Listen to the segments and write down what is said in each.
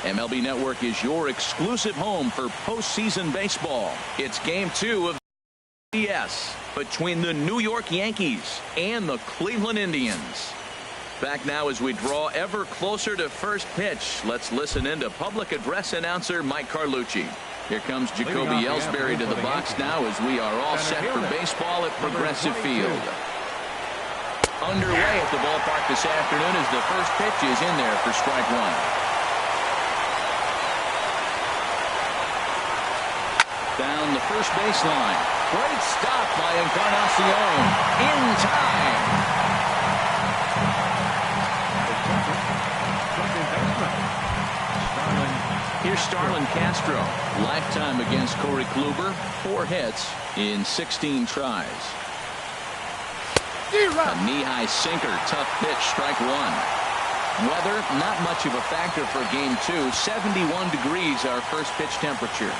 MLB Network is your exclusive home for postseason baseball. It's Game 2 of YANKEES between the New York Yankees and the Cleveland Indians. Back now as we draw ever closer to first pitch. Let's listen in to public address announcer Mike Carlucci. Here comes Jacoby Ellsbury to the box now as we are all set for baseball at Progressive Field. Underway at the ballpark this afternoon as the first pitch is in there for strike one. Down the first baseline. Great stop by Encarnacion. In time. Here's Starlin Castro. Lifetime against Corey Kluber. 4 hits in 16 tries. A knee-high sinker. Tough pitch. Strike one. Weather not much of a factor for game 2. 71 degrees our first pitch temperature.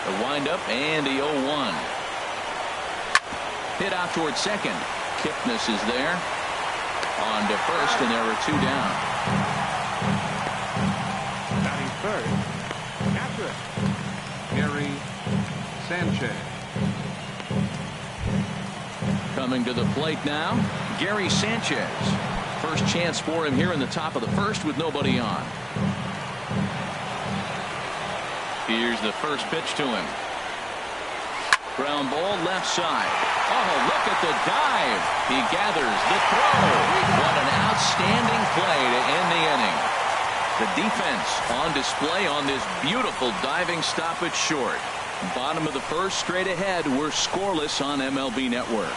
The windup and the 0-1. Hit out towards second. Kipnis is there. On to first, and there are 2 down. Batting third, catcher Gary Sanchez. Coming to the plate now, Gary Sanchez. First chance for him here in the top of the first with nobody on. Here's the first pitch to him. Ground ball left side. Oh, look at the dive. He gathers the throw. What an outstanding play to end the inning. The defense on display on this beautiful diving stop at short. Bottom of the first, straight ahead. We're scoreless on MLB Network.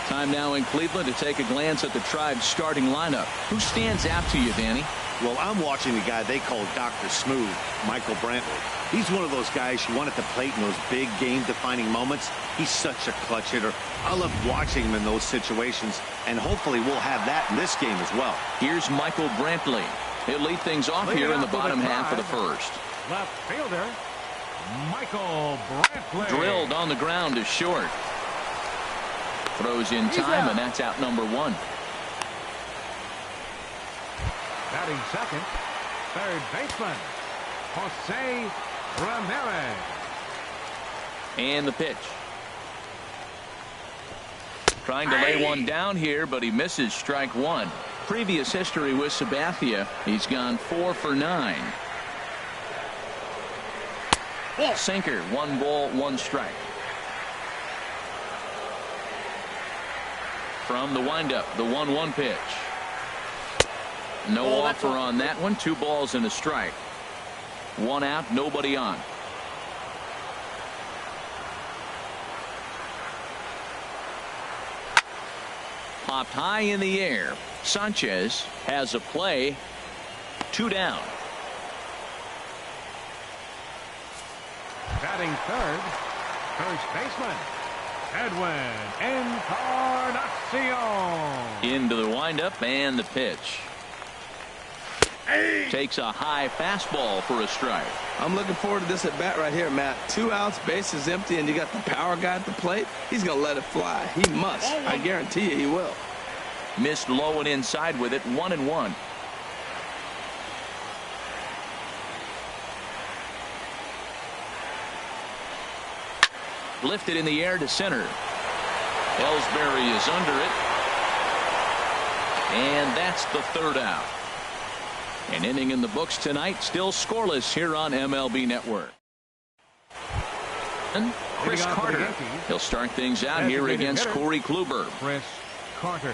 Time now in Cleveland to take a glance at the Tribe's starting lineup. Who stands out to you, Danny? Well, I'm watching the guy they call Dr. Smooth, Michael Brantley. He's one of those guys you want at the plate in those big game-defining moments. He's such a clutch hitter. I love watching him in those situations, and hopefully we'll have that in this game as well. Here's Michael Brantley. He'll lead things off here in the bottom half of the first. Left fielder Michael Brantley. Drilled on the ground to short. Throws in time, and that's out number 1. Batting second, third baseman Jose Ramirez. And the pitch. Trying to lay one down here, but he misses strike one. Previous history with Sabathia, he's gone 4 for 9. Sinker, 1 ball, 1 strike. From the windup, the 1-1 pitch. No offer on that one. 2 balls and a strike. 1 out, nobody on. Popped high in the air. Sanchez has a play. 2 down. Batting third, first baseman Edwin Encarnacion. Into the windup and the pitch. Takes a high fastball for a strike. I'm looking forward to this at bat right here, Matt. 2 outs, bases empty, and you got the power guy at the plate. He's going to let it fly. He must. I guarantee you he will. Missed low and inside with it. 1-1. Lifted in the air to center. Ellsbury is under it. And that's the 3rd out. An inning in the books tonight, still scoreless here on MLB Network. And Chris Carter. He'll start things out here against Corey Kluber. Chris Carter.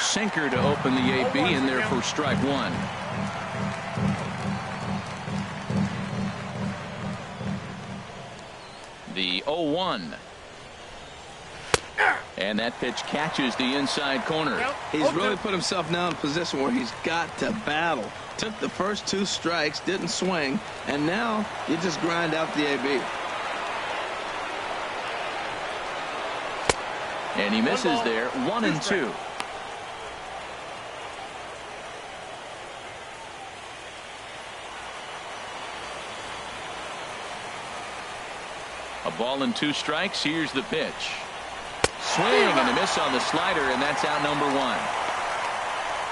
Sinker to open the AB, and there for strike 1. The 0-1. And that pitch catches the inside corner. He's really put himself now in a position where he's got to battle. Took the first 2 strikes, didn't swing, and now you just grind out the AB. And he misses there. 1-2. A ball and 2 strikes. Here's the pitch. Swing and a miss on the slider, and that's out number 1.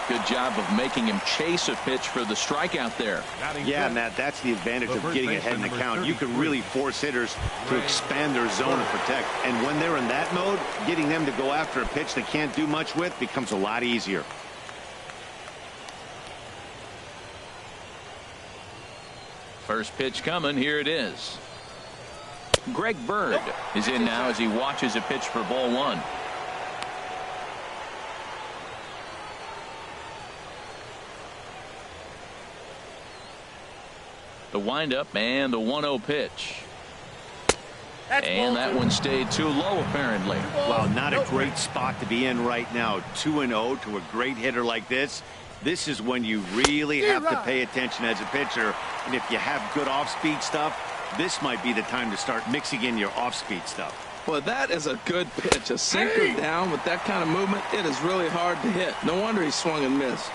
Good job of making him chase a pitch for the strikeout there. Yeah, Matt, that's the advantage of getting ahead in the count. You can really force hitters to expand their zone and protect. And when they're in that mode, getting them to go after a pitch they can't do much with becomes a lot easier. First pitch coming. Here it is. Greg Bird is in now as he watches a pitch for ball 1. The windup and the 1-0 pitch. And that one stayed too low, apparently. Well, not a great spot to be in right now. 2-0 to a great hitter like this. This is when you really have to pay attention as a pitcher. And if you have good off-speed stuff, this might be the time to start mixing in your off-speed stuff. Well, that is a good pitch. A sinker down with that kind of movement, it is really hard to hit. No wonder he swung and missed.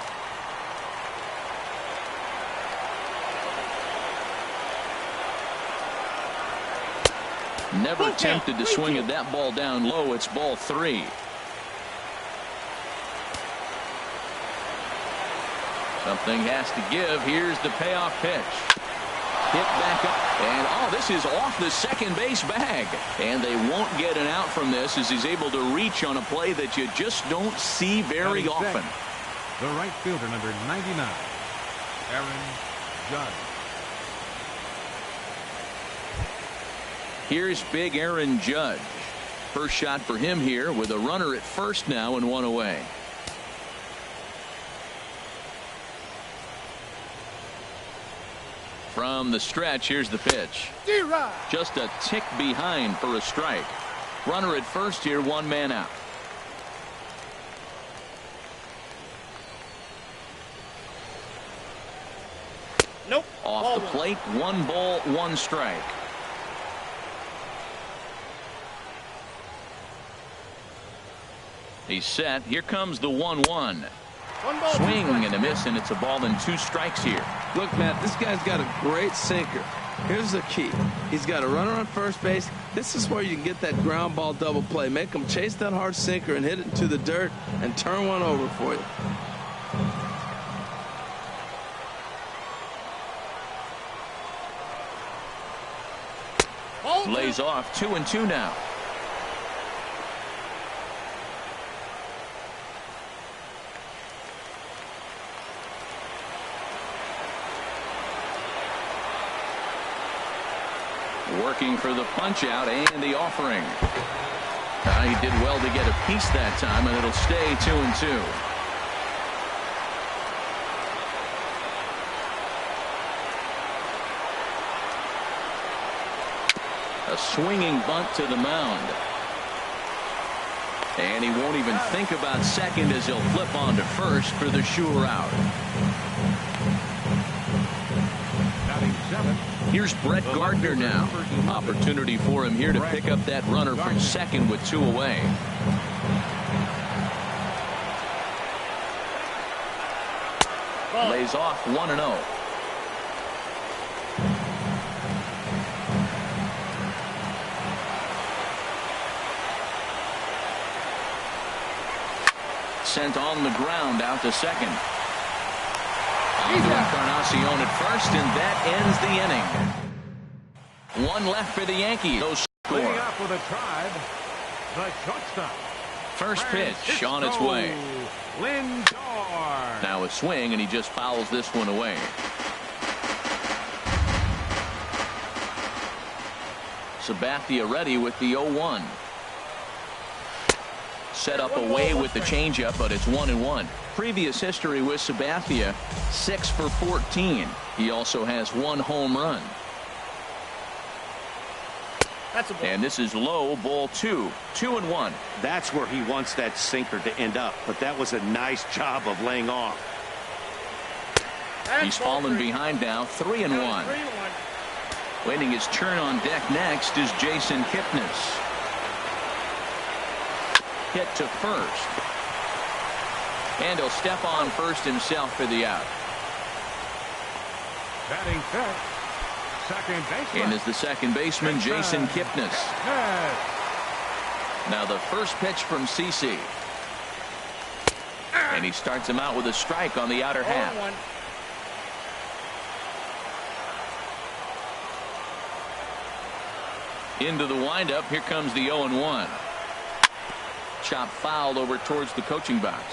Never attempted to swing at that ball down low. It's ball 3. Something has to give. Here's the payoff pitch. Hit back up, and this is off the second base bag, and they won't get an out from this as he's able to reach on a play that you just don't see very often. The right fielder, number 99, Aaron Judge. Here's big Aaron Judge. First shot for him here with a runner at first now and 1 away. From the stretch, here's the pitch. Just a tick behind for a strike. Runner at first here, 1 man out. Nope. Off the plate, 1 ball, 1 strike. He's set. Here comes the 1-1. Swing and a miss, and it's a ball and 2 strikes here. Look, Matt, this guy's got a great sinker. Here's the key. He's got a runner on first base. This is where you can get that ground ball double play. Make him chase that hard sinker and hit it into the dirt and turn one over for you. Lays off. 2-2 now. Working for the punch out and the offering. He did well to get a piece that time, and it'll stay 2-2. A swinging bunt to the mound. And he won't even think about second as he'll flip on to first for the sure out. Here's Brett Gardner now. Opportunity for him here to pick up that runner from second with 2 away. Lays off 1-0. Sent on the ground out to second. Encarnacion at first, and that ends the inning. 1 left for the Yankees. No score. Leading off with a tribe, the shortstop. First pitch on its way. Lindor. Now a swing, and he just fouls this one away. Sabathia ready with the 0-1. Set up away with the changeup, but it's 1-1. Previous history with Sabathia, 6 for 14. He also has 1 home run. And this is low, ball 2. 2-1. That's where he wants that sinker to end up, but that was a nice job of laying off. He's fallen behind now, 3-1. Waiting his turn on deck next is Jason Kipnis. hit to first. And he'll step on first himself for the out. Batting fifth, second baseman. And is the second baseman, Jason Kipnis. Yes. Now the first pitch from CC. And he starts him out with a strike on the outer half. Into the windup. Here comes the 0-1. Chop fouled over towards the coaching box.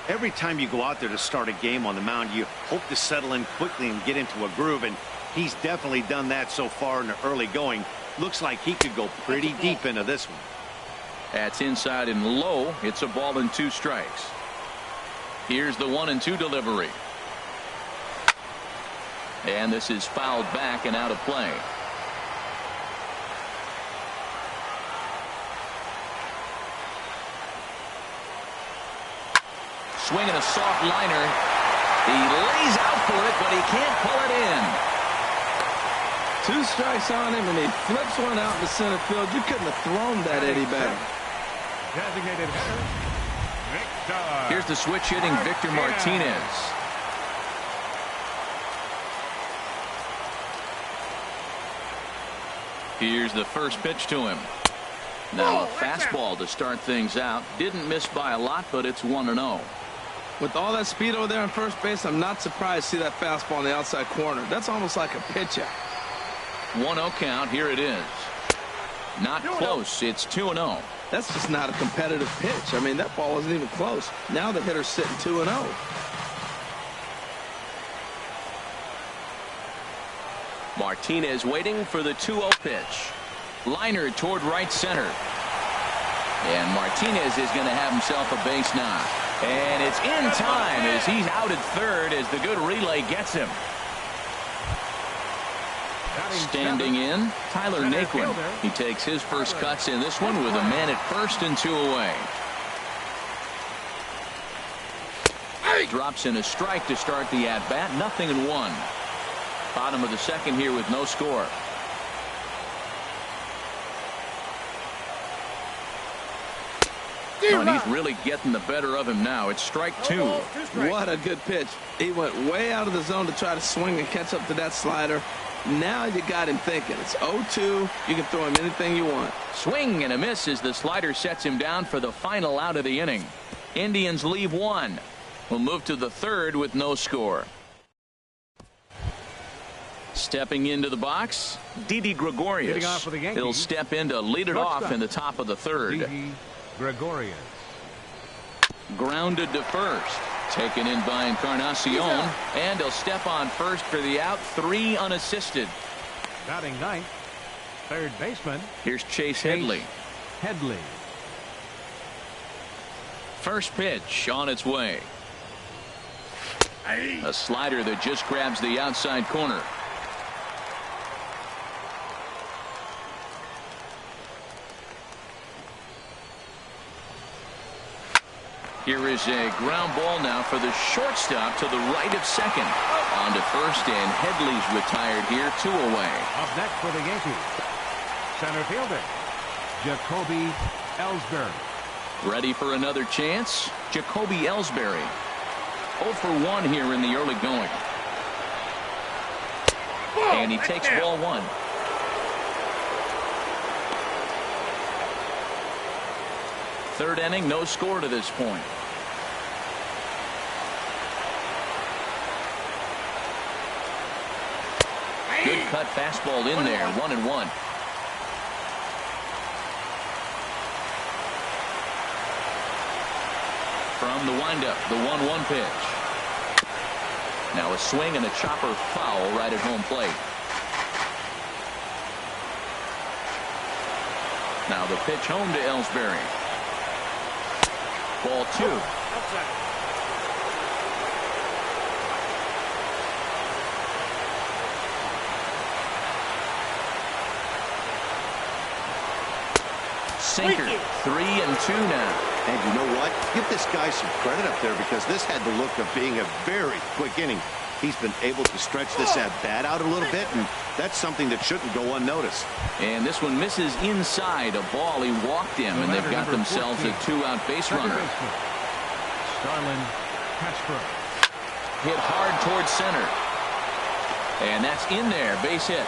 Every time you go out there to start a game on the mound, you hope to settle in quickly and get into a groove, and he's definitely done that so far in the early going. Looks like he could go pretty deep into this one. That's inside and low. It's a ball and 2 strikes. Here's the 1-2 delivery. And this is fouled back and out of play. Swinging a soft liner. He lays out for it, but he can't pull it in. 2 strikes on him, and he flips one out in the center field. You couldn't have thrown that any better. Designated hitter, Victor. Here's the switch hitting Victor Martinez. Here's the first pitch to him. Now a fastball to start things out. Didn't miss by a lot, but it's 1-0. With all that speed over there on first base, I'm not surprised to see that fastball in the outside corner. That's almost like a pitch out. 1-0 count. Here it is. Not close. It's 2-0. That's just not a competitive pitch. I mean, that ball wasn't even close. Now the hitter's sitting 2-0. Martinez waiting for the 2-0 pitch. Liner toward right center. And Martinez is going to have himself a base knock. And it's in time as he's out at third as the good relay gets him. Standing in, Tyler Naquin. He takes his first cuts in this one with a man at first and 2 away. Drops in a strike to start the at-bat. 0-1. Bottom of the second here with no score. Oh, and he's really getting the better of him now. It's strike 2. What a good pitch. He went way out of the zone to try to swing and catch up to that slider. Now you got him thinking. It's 0-2. You can throw him anything you want. Swing and a miss as the slider sets him down for the final out of the inning. Indians leave 1. We'll move to the third with no score. Stepping into the box, Didi Gregorius. He'll step in to lead it off in the top of the third. Didi Gregorius. Grounded to first. Taken in by Encarnacion. And he'll step on first for the out. 3 unassisted. Batting ninth, third baseman. Here's Chase Headley. Headley. First pitch on its way. A slider that just grabs the outside corner. Here is a ground ball now for the shortstop to the right of second. On to first, and Headley's retired here, 2 away. Up next for the Yankees, center fielder Jacoby Ellsbury. Ready for another chance? Jacoby Ellsbury. 0 for 1 here in the early going. And he takes ball 1. Third inning, no score to this point. Good cut fastball in there, 1-1. From the windup, the 1-1 pitch. Now a swing and a chopper foul right at home plate. Now the pitch home to Ellsbury. Ball 2. Sinker. 3-2 now. And you know what? Give this guy some credit up there because this had the look of being a very quick inning. He's been able to stretch this at-bat out a little bit, and that's something that shouldn't go unnoticed. And this one misses inside a ball. He walked him, and they've got themselves a 2-out base runner. Starlin Castro. Hit hard towards center. And that's in there. Base hit.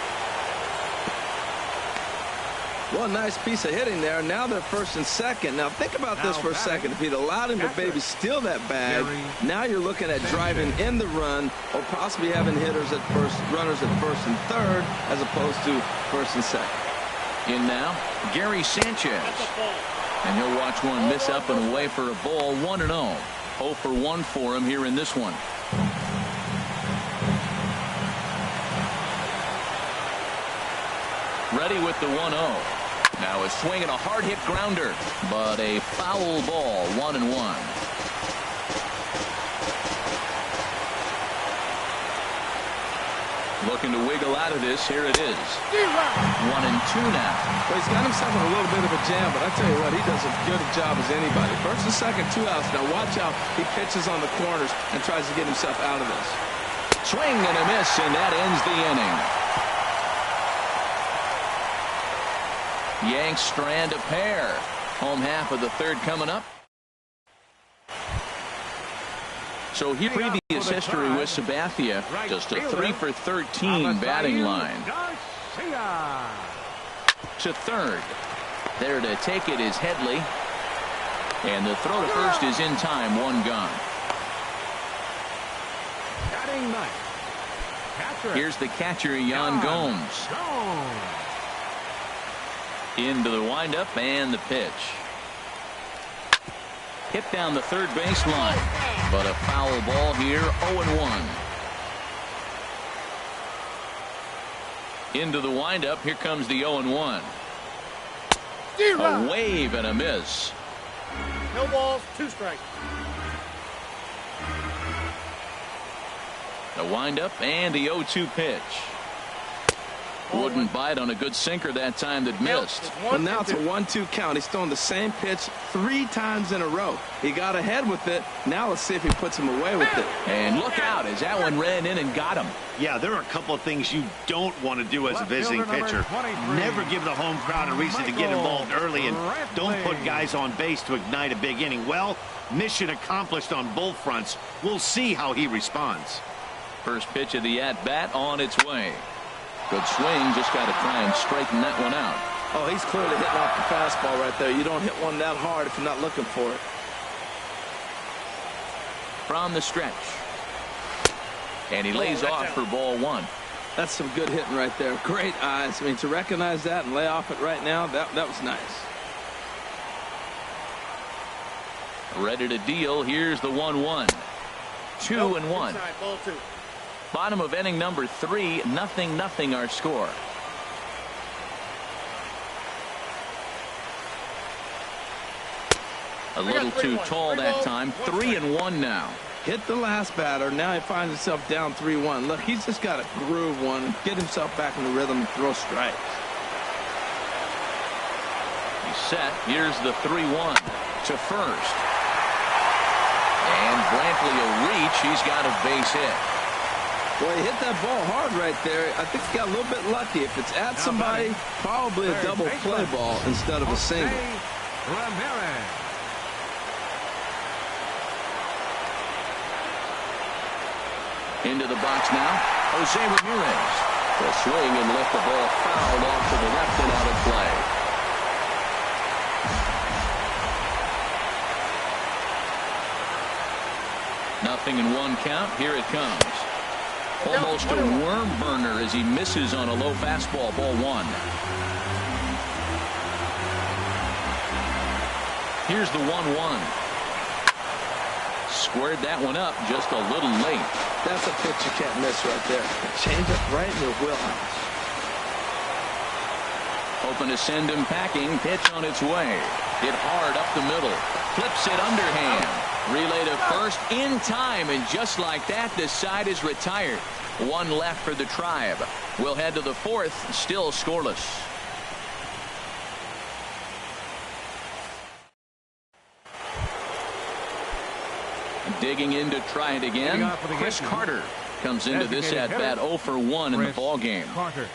One nice piece of hitting there. Now they're first and second. Now think about this for a second. If he'd allowed him to maybe steal that bag, now you're looking at driving in the run or possibly having runners at first and third as opposed to first and second. In now, Gary Sanchez. And he'll watch one miss up and away for a ball. 1-0. 0 for 1 for him here in this one. Ready with the 1-0. Now a swing and a hard hit grounder, but a foul ball. 1-1. Looking to wiggle out of this. Here it is. 1-2 now. Well, he's got himself in a little bit of a jam, but I tell you what, he does as good a job as anybody. First and second, 2 outs. Now watch how he pitches on the corners and tries to get himself out of this. Swing and a miss, and that ends the inning. Yanks strand a pair. Home half of the third coming up. So here, previous history with Sabathia, just a 3 for 13 batting line. To third. There to take it is Headley. And the throw to first is in time. 1 gone. Here's the catcher, Yan Gomes. Into the windup and the pitch. Hit down the third baseline, but a foul ball here. 0-1. Into the windup. Here comes the 0-1. A wave and a miss. No balls, 2 strikes. The windup and the 0-2 pitch. Wouldn't bite on a good sinker that time that missed. Well, now it's a 1-2 count. He's throwing the same pitch 3 times in a row. He got ahead with it. Now let's see if he puts him away with it. And look out as that one ran in and got him. Yeah, there are a couple of things you don't want to do as a visiting pitcher. Never give the home crowd a reason to get involved early, and don't put guys on base to ignite a big inning. Well, mission accomplished on both fronts. We'll see how he responds. First pitch of the at-bat on its way. Good swing. Just got to try and straighten that one out. Oh, he's clearly hitting off the fastball right there. You don't hit one that hard if you're not looking for it. From the stretch. And he lays off for ball 1. That's some good hitting right there. Great eyes. I mean, to recognize that and lay off it right now, that was nice. Ready to deal. Here's the 1-1. 2-1. Ball 2. Bottom of inning number 3. 0-0 our score. A little too tall that time. 3-1 now. Hit the last batter. Now he finds himself down 3-1. Look, he's just got to groove one and get himself back in the rhythm and throw strikes. He's set. Here's the 3-1 to first. And Brantley a reach. He's got a base hit. Boy, he hit that ball hard right there. I think he got a little bit lucky. If it's at somebody, probably a double play ball instead of a single. Into the box now, Jose Ramirez. Will swing and let the ball foul off to the left and out of play. Nothing in 1 count. Here it comes. Almost a worm burner as he misses on a low fastball. Ball 1. Here's the 1-1. Squared that one up just a little late. That's a pitch you can't miss right there. Change up right in your wheelhouse. Hoping to send him packing. Pitch on its way. Hit hard up the middle. Flips it underhand. Relay to first in time, and just like that, the side is retired. 1 left for the Tribe. We'll head to the 4th, still scoreless. Digging in to try it again. Chris Carter. Comes into this at bat 0 for 1 in the ball game. Carter.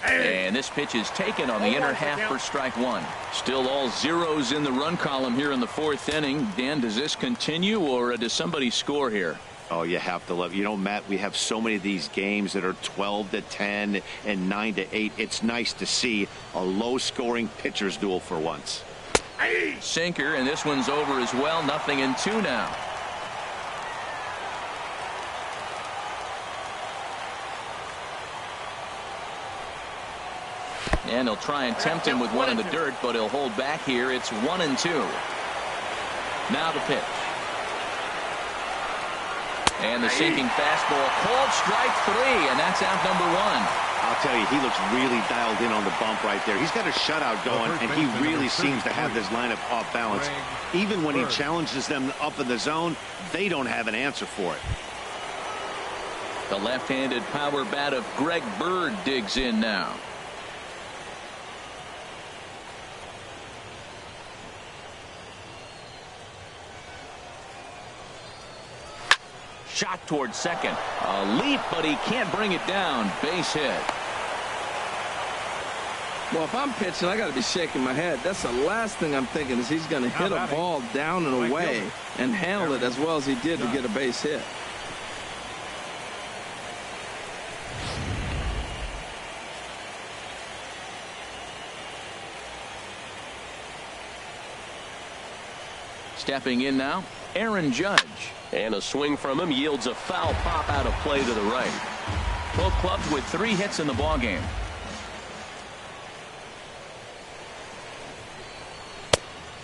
And this pitch is taken on the inner half for strike 1. Still all zeros in the run column here in the 4th inning. Dan, does this continue, or does somebody score here? Oh, you have to love. You know, Matt, we have so many of these games that are 12-10 and 9-8. It's nice to see a low-scoring pitcher's duel for once. Sinker, and this one's over as well. 0-2 now. And he'll try and tempt him with one in the dirt, but he'll hold back here. It's 1-2. Now the pitch. And the sinking fastball called strike 3, and that's out number 1. I'll tell you, he looks really dialed in on the bump right there. He's got a shutout going, and he really seems to have this lineup off balance. Even when he challenges them up in the zone, they don't have an answer for it. The left-handed power bat of Greg Bird digs in now. Shot towards second. A leap, but he can't bring it down. Base hit. Well, if I'm pitching, I got to be shaking my head. That's the last thing I'm thinking, is he's going to hit a ball down and away and handle it as well as he did to get a base hit. Stepping in now, Aaron Judge. And a swing from him yields a foul pop out of play to the right. Both clubs with 3 hits in the ballgame.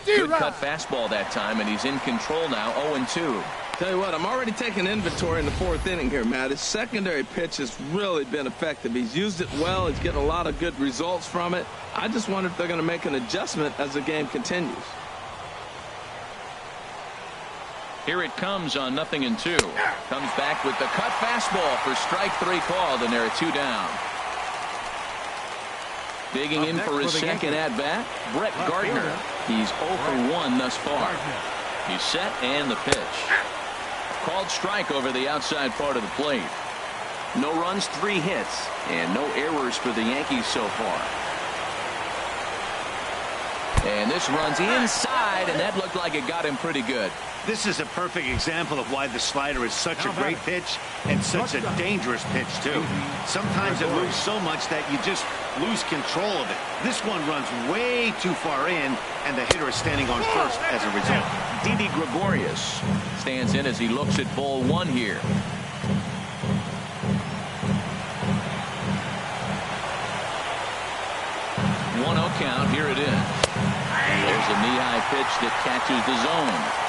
Good cut fastball that time, and he's in control now. 0-2. Tell you what, I'm already taking inventory in the 4th inning here, Matt. His secondary pitch has really been effective. He's used it well. He's getting a lot of good results from it. I just wonder if they're going to make an adjustment as the game continues. Here it comes on 0-2. Comes back with the cut fastball for strike 3 called, and there are 2 down. Digging in for his second at bat, Brett Gardner. He's 0 for 1 thus far. He's set, and the pitch. Called strike over the outside part of the plate. No runs, 3 hits, and no errors for the Yankees so far. And this runs inside, and that looked like it got him pretty good. This is a perfect example of why the slider is such a great pitch and such a dangerous pitch, too. Sometimes it moves so much that you just lose control of it. This one runs way too far in, and the hitter is standing on first as a result. Didi Gregorius stands in as he looks at ball 1 here. 1-0 count. Here it is. There's a knee-high pitch that catches the zone.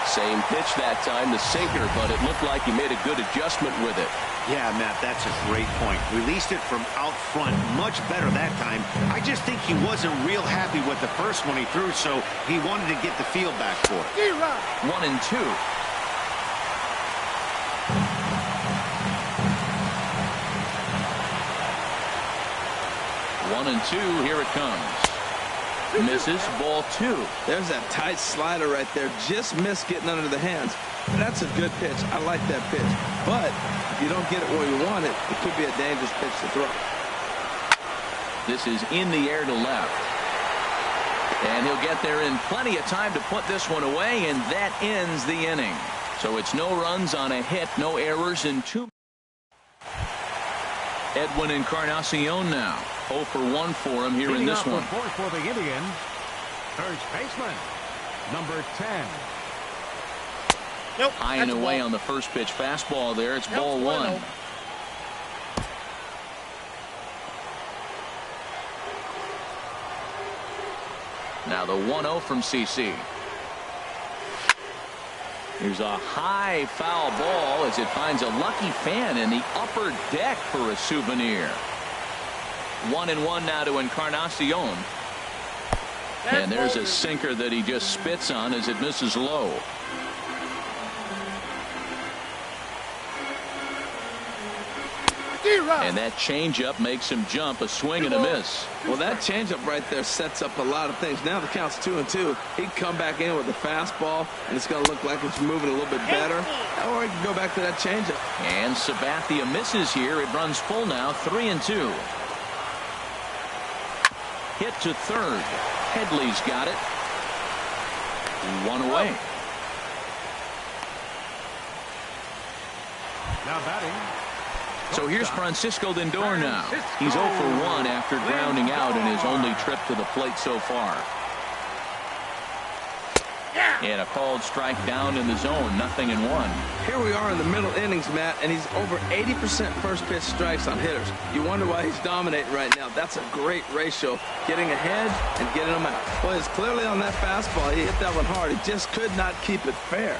Same pitch that time, the sinker, but it looked like he made a good adjustment with it. Yeah, Matt, that's a great point. Released it from out front much better that time. I just think he wasn't real happy with the first one he threw, so he wanted to get the feel back for it. 1-2. One and 2. Here it comes. Misses. Ball 2. There's that tight slider right there. Just missed getting under the hands. That's a good pitch. I like that pitch. But if you don't get it where you want it, it could be a dangerous pitch to throw. This is in the air to left. And he'll get there in plenty of time to put this one away, and that ends the inning. So it's no runs on a hit, no errors in 2. Edwin Encarnacion now. 0 for 1 for him here in this one. For the Indians, first baseman, number 10. Nope. High and away on the first pitch fastball there. It's ball 1. Now the 1-0 from CC. Here's a high foul ball as it finds a lucky fan in the upper deck for a souvenir. 1-1 now to Encarnacion. And there's a sinker that he just spits on as it misses low. And that changeup makes him jump. A swing and a miss. Well, that changeup right there sets up a lot of things. Now the count's 2-2. He can come back in with a fastball, and it's going to look like it's moving a little bit better. Or he can go back to that changeup. And Sabathia misses here. It runs full now, 3-2. Hit to third. Headley's got it. One away. Now batting. So here's Francisco Lindor now. He's 0 for 1 after grounding out in his only trip to the plate so far. And a called strike down in the zone, 0-1. Here we are in the middle innings, Matt, and he's over 80% first pitch strikes on hitters. You wonder why he's dominating right now. That's a great ratio, getting ahead and getting them out. Well, he's clearly on that fastball. He hit that one hard. He just could not keep it fair.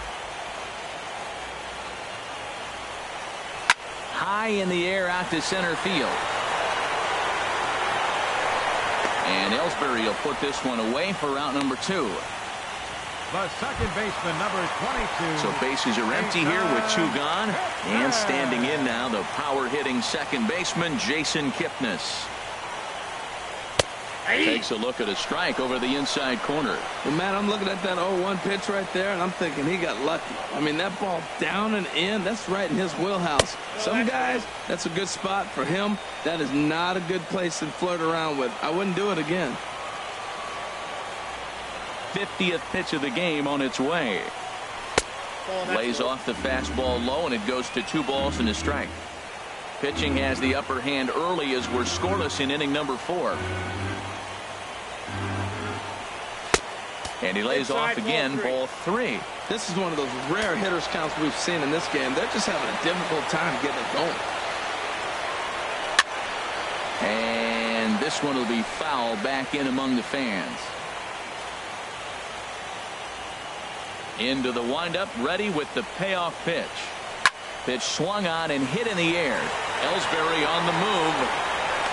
High in the air out to center field. And Ellsbury will put this one away for out number 2. The second baseman, number 22. So bases are empty here with 2 gone. And standing in now, the power-hitting second baseman, Jason Kipnis. Takes a look at a strike over the inside corner. Well, Matt, I'm looking at that 0-1 pitch right there, and I'm thinking he got lucky. I mean, that ball down and in, that's right in his wheelhouse. Some guys, that's a good spot. For him, that is not a good place to flirt around with. I wouldn't do it again. 50th pitch of the game on its way. Lays off the fastball low, and it goes to 2 balls and a strike. Pitching has the upper hand early as we're scoreless in inning number 4. And he lays off again, ball 3. This is one of those rare hitters counts we've seen in this game. They're just having a difficult time getting it going. And this one will be foul back in among the fans. Into the windup, ready with the payoff pitch. Pitch swung on and hit in the air. Ellsbury on the move.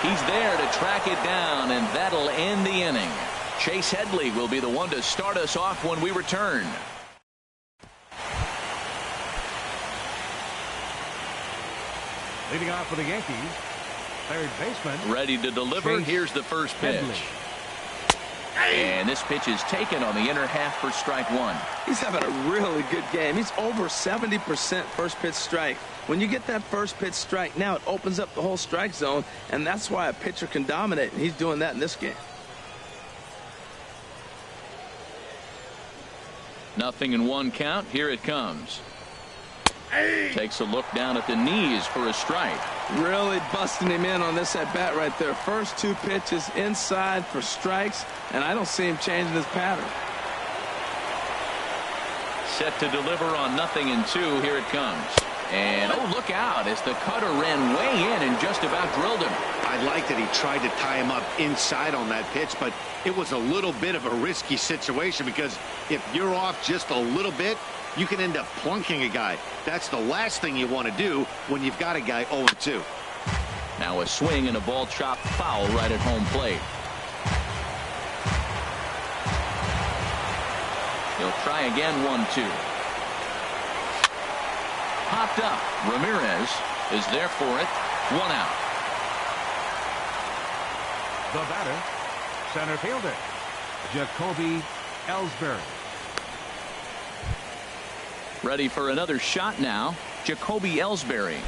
He's there to track it down, and that'll end the inning. Chase Headley will be the one to start us off when we return. Leading off for the Yankees, third baseman. Ready to deliver. Chase Here's the first pitch. Headley. And this pitch is taken on the inner half for strike 1. He's having a really good game. He's over 70% first pitch strike. When you get that first pitch strike, now it opens up the whole strike zone, and that's why a pitcher can dominate, and he's doing that in this game. 0-1 count. Here it comes. Takes a look down at the knees for a strike. Really busting him in on this at bat right there. First 2 pitches inside for strikes, and I don't see him changing his pattern. Set to deliver on 0-2. Here it comes. And oh, look out as the cutter ran way in and just about drilled him. I like that he tried to tie him up inside on that pitch, but it was a little bit of a risky situation because if you're off just a little bit, you can end up plunking a guy. That's the last thing you want to do when you've got a guy 0-2. Now a swing and a ball chopped foul right at home plate. He'll try again, 1-2. Popped up. Ramirez is there for it. 1 out. The batter, center fielder, Jacoby Ellsbury. Ready for another shot now. Jacoby Ellsbury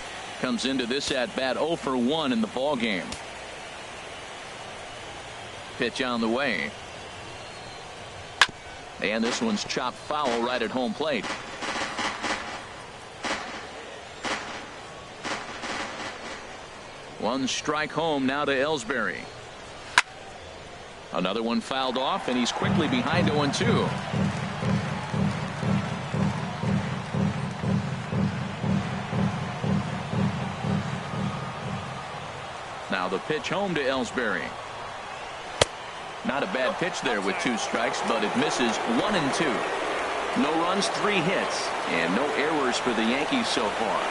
comes into this at bat 0 for 1 in the ball game. Pitch on the way. And this one's chopped foul right at home plate. One strike home now to Ellsbury. Another one fouled off, and he's quickly behind 0-2. Now the pitch home to Ellsbury. Not a bad pitch there with 2 strikes, but it misses. 1-2. No runs, 3 hits, and no errors for the Yankees so far.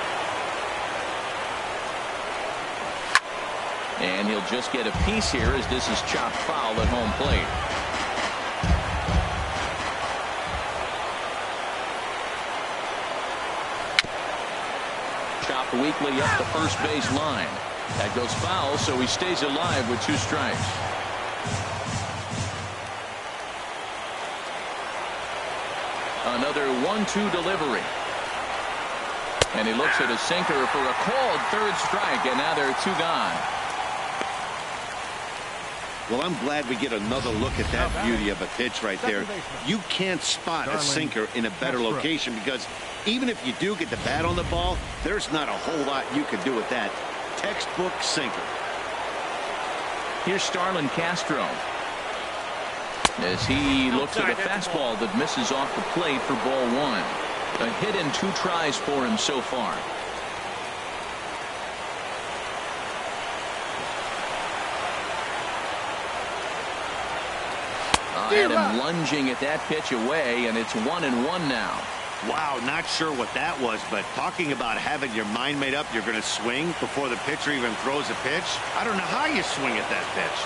And he'll just get a piece here as this is chopped foul at home plate. Chopped weakly up the first base line. That goes foul, so he stays alive with 2 strikes. Another 1-2 delivery. And he looks at a sinker for a called 3rd strike, and now there are 2 gone. Well, I'm glad we get another look at that beauty of a pitch right there. You can't spot a sinker in a better location, because even if you do get the bat on the ball, there's not a whole lot you can do with that. Textbook sinker. Here's Starlin Castro as he looks at a fastball that misses off the plate for ball 1. A hit in 2 tries for him so far. And him lunging at that pitch away, and it's 1-1 now. Wow, not sure what that was, but talking about having your mind made up, you're going to swing before the pitcher even throws a pitch. I don't know how you swing at that pitch.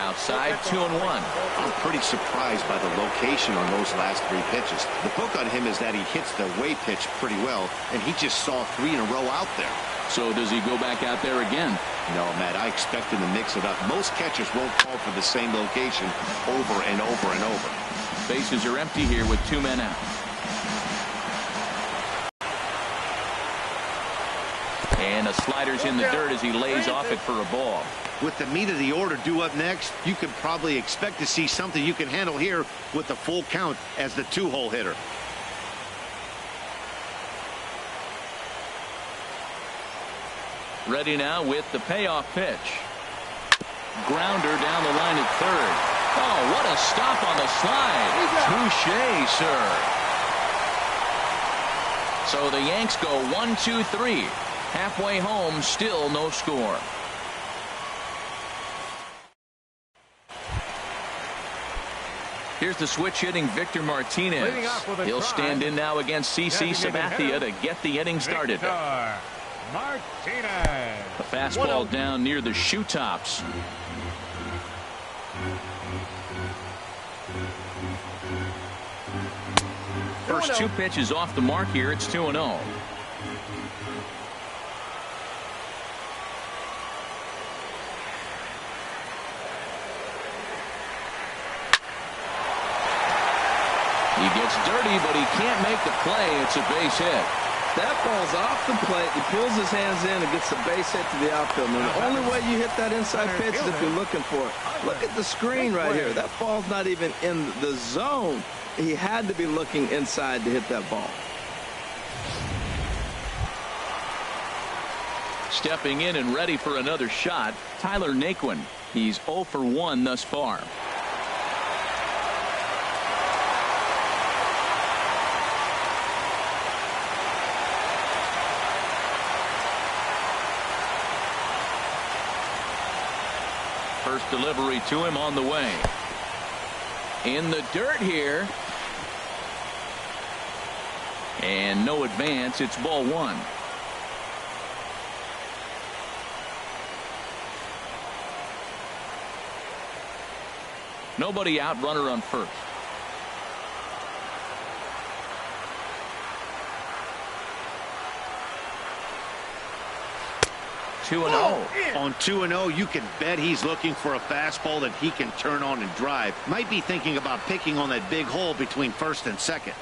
Outside, 2-1. I'm pretty surprised by the location on those last 3 pitches. The book on him is that he hits the way pitch pretty well, and he just saw 3 in a row out there. So does he go back out there again? No, Matt, I expect him to mix it up. Most catchers won't call for the same location over and over and over. Bases are empty here with 2 men out. And a slider's in the dirt as he lays off it for a ball. With the meat of the order due up next, you could probably expect to see something you can handle here with the full count as the 2-hole hitter. Ready now with the payoff pitch. Grounder down the line at 3rd. Oh, what a stop on the slide. Touché, sir. So the Yanks go 1-2-3. Halfway home, still no score. Here's the switch hitting Victor Martinez. He'll stand in now against CC Sabathia to get the inning started. Martinez. A fastball down near the shoe tops. First 2 pitches off the mark here. It's 2-0. He gets dirty, but he can't make the play. It's a base hit. That ball's off the plate. He pulls his hands in and gets a base hit to the outfield. And the only way you hit that inside pitch is if you're looking for it. Look at the screen right here. That ball's not even in the zone. He had to be looking inside to hit that ball. Stepping in and ready for another shot, Tyler Naquin. He's 0 for 1 thus far. First delivery to him on the way. In the dirt here. And no advance. It's ball 1. Nobody out, runner on first. On 2-0, you can bet he's looking for a fastball that he can turn on and drive. Might be thinking about picking on that big hole between first and second.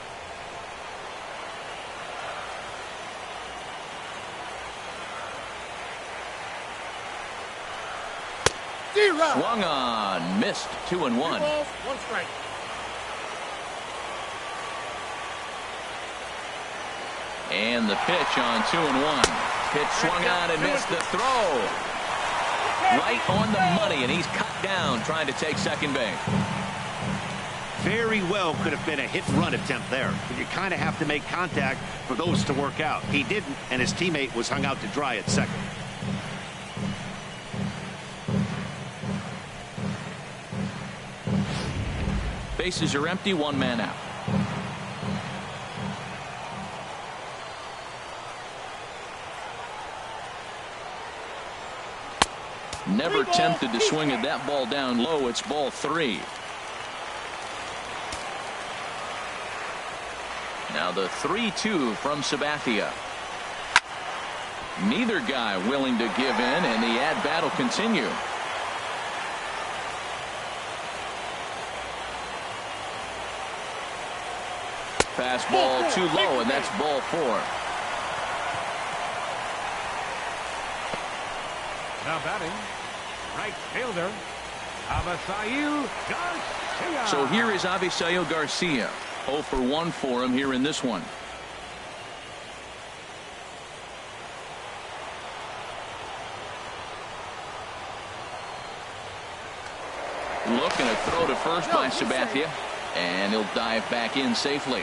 Swung on, missed. 2-1. 1 strike. And the pitch on 2-1. Pitch swung on and missed the throw. Right on the money, and he's cut down trying to take second base. Very well could have been a hit-run attempt there, but you kind of have to make contact for those to work out. He didn't, and his teammate was hung out to dry at second. Bases are empty, 1 man out. Never tempted to swing at that ball down low. It's ball 3. Now the 3-2 from Sabathia. Neither guy willing to give in, and the at-bat will continue. Fastball too low, and that's ball 4. Now batting, right fielder, Avisail Garcia. So here is Avisail Garcia. 0 for 1 for him here in this one. Looking to throw to first by Sabathia, and he'll dive back in safely.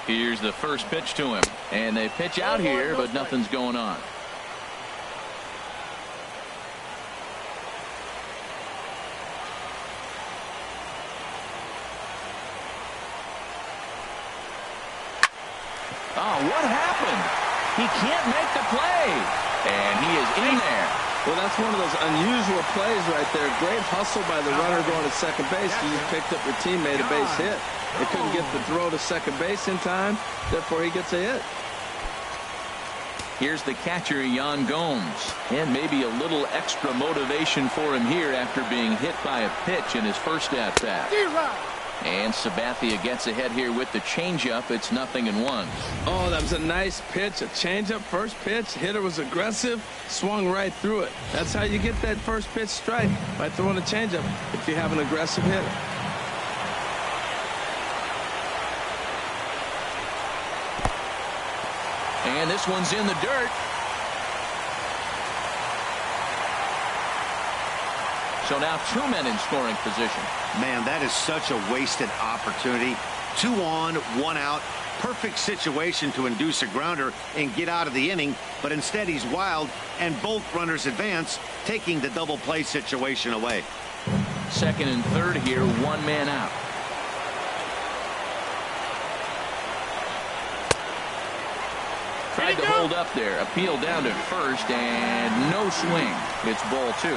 Here's the first pitch to him, and they pitch out here, but nothing's going on. Oh, what happened? He can't make the play, and he is in there. Well, that's one of those unusual plays right there. Great hustle by the runner going to second base. He just picked up your teammate a base hit. They couldn't get the throw to second base in time, therefore he gets a hit. Here's the catcher, Yan Gomes, and maybe a little extra motivation for him here after being hit by a pitch in his first at-bat. And Sabathia gets ahead here with the changeup. It's 0-1. Oh, that was a nice pitch, a changeup, first pitch. Hitter was aggressive, swung right through it. That's how you get that first pitch strike, by throwing a changeup if you have an aggressive hitter. And this one's in the dirt. So now 2 men in scoring position. Man, that is such a wasted opportunity. 2 on, 1 out. Perfect situation to induce a grounder and get out of the inning, but instead he's wild, and both runners advance, taking the double play situation away. Second and third here, 1 man out. Tried to hold up there, appeal down to first, and no swing. It's ball 2.